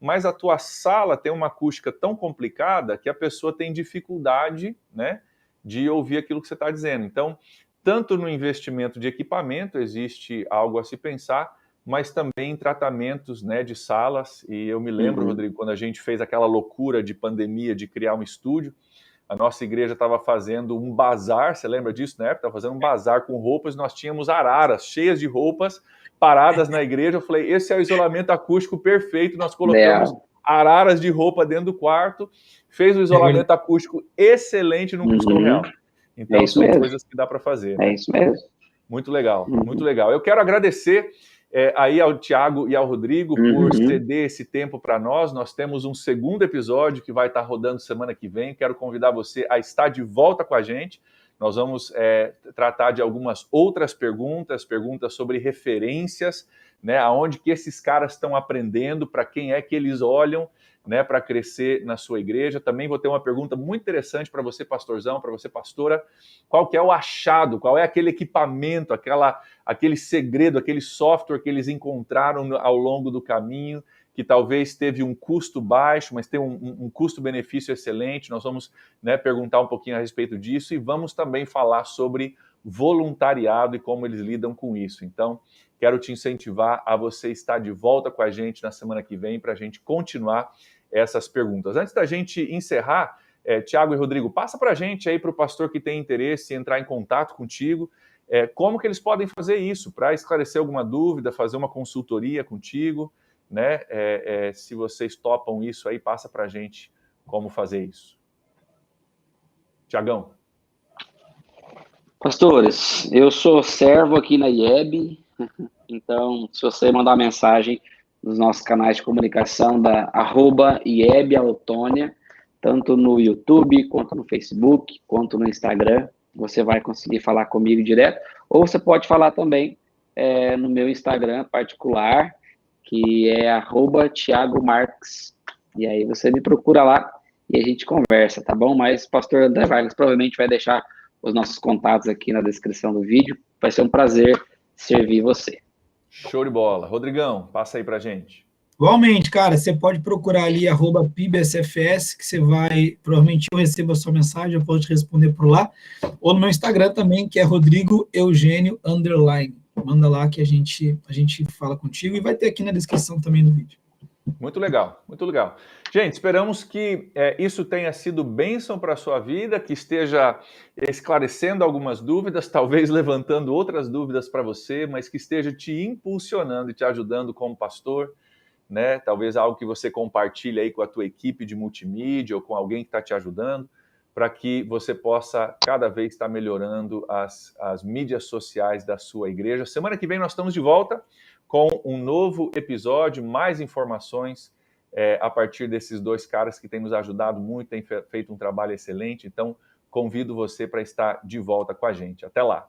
mas a tua sala tem uma acústica tão complicada que a pessoa tem dificuldade, né, de ouvir aquilo que você está dizendo. Então, tanto no investimento de equipamento existe algo a se pensar, mas também em tratamentos, né, de salas. E eu me lembro, Rodrigo, quando a gente fez aquela loucura de pandemia de criar um estúdio, a nossa igreja estava fazendo um bazar, você lembra disso, né? Estava fazendo um bazar com roupas, nós tínhamos araras cheias de roupas paradas na igreja. Eu falei, esse é o isolamento acústico perfeito, nós colocamos araras de roupa dentro do quarto, fez o isolamento acústico excelente, não custou real. Então, são coisas que dá para fazer. É isso mesmo. Muito legal, muito legal. Eu quero agradecer aí ao Thiago e ao Rodrigo por ceder esse tempo para nós. Nós temos um segundo episódio que vai estar rodando semana que vem. Quero convidar você a estar de volta com a gente. Nós vamos tratar de algumas outras perguntas sobre referências, né, aonde que esses caras estão aprendendo, para quem é que eles olham, né, para crescer na sua igreja. Também vou ter uma pergunta muito interessante para você, pastorzão, para você, pastora. Qual que é o achado? Qual é aquele equipamento, aquele segredo, aquele software que eles encontraram ao longo do caminho, que talvez teve um custo baixo, mas tem um custo-benefício excelente? Nós vamos, né, perguntar um pouquinho a respeito disso e vamos também falar sobre voluntariado e como eles lidam com isso. Então, quero te incentivar a você estar de volta com a gente na semana que vem para a gente continuar essas perguntas. Antes da gente encerrar, Tiago e Rodrigo, passa para a gente aí, para o pastor que tem interesse em entrar em contato contigo, como que eles podem fazer isso, para esclarecer alguma dúvida, fazer uma consultoria contigo, né? Se vocês topam isso aí, passa para a gente como fazer isso. Tiagão. Pastores, eu sou servo aqui na IEB, então se você mandar uma mensagem nos nossos canais de comunicação da @IEBAutônia, tanto no YouTube, quanto no Facebook, quanto no Instagram, você vai conseguir falar comigo direto, ou você pode falar também no meu Instagram particular, que é @TiagoMarques, e aí você me procura lá e a gente conversa, tá bom? Mas pastor André Vargas provavelmente vai deixar os nossos contatos aqui na descrição do vídeo. Vai ser um prazer servir você. Show de bola. Rodrigão, passa aí pra gente. Igualmente, cara, você pode procurar ali @PIBSFS, que você vai, provavelmente eu recebo a sua mensagem, eu posso te responder por lá, ou no meu Instagram também, que é Rodrigo Eugênio _. Manda lá que a gente fala contigo e vai ter aqui na descrição também do vídeo. Muito legal, muito legal. Gente, esperamos que isso tenha sido bênção para a sua vida, que esteja esclarecendo algumas dúvidas, talvez levantando outras dúvidas para você, mas que esteja te impulsionando e te ajudando como pastor, né? Talvez algo que você compartilhe aí com a tua equipe de multimídia ou com alguém que está te ajudando, para que você possa cada vez estar melhorando as mídias sociais da sua igreja. Semana que vem nós estamos de volta com um novo episódio, mais informações a partir desses dois caras que têm nos ajudado muito, têm feito um trabalho excelente. Então, convido você para estar de volta com a gente. Até lá!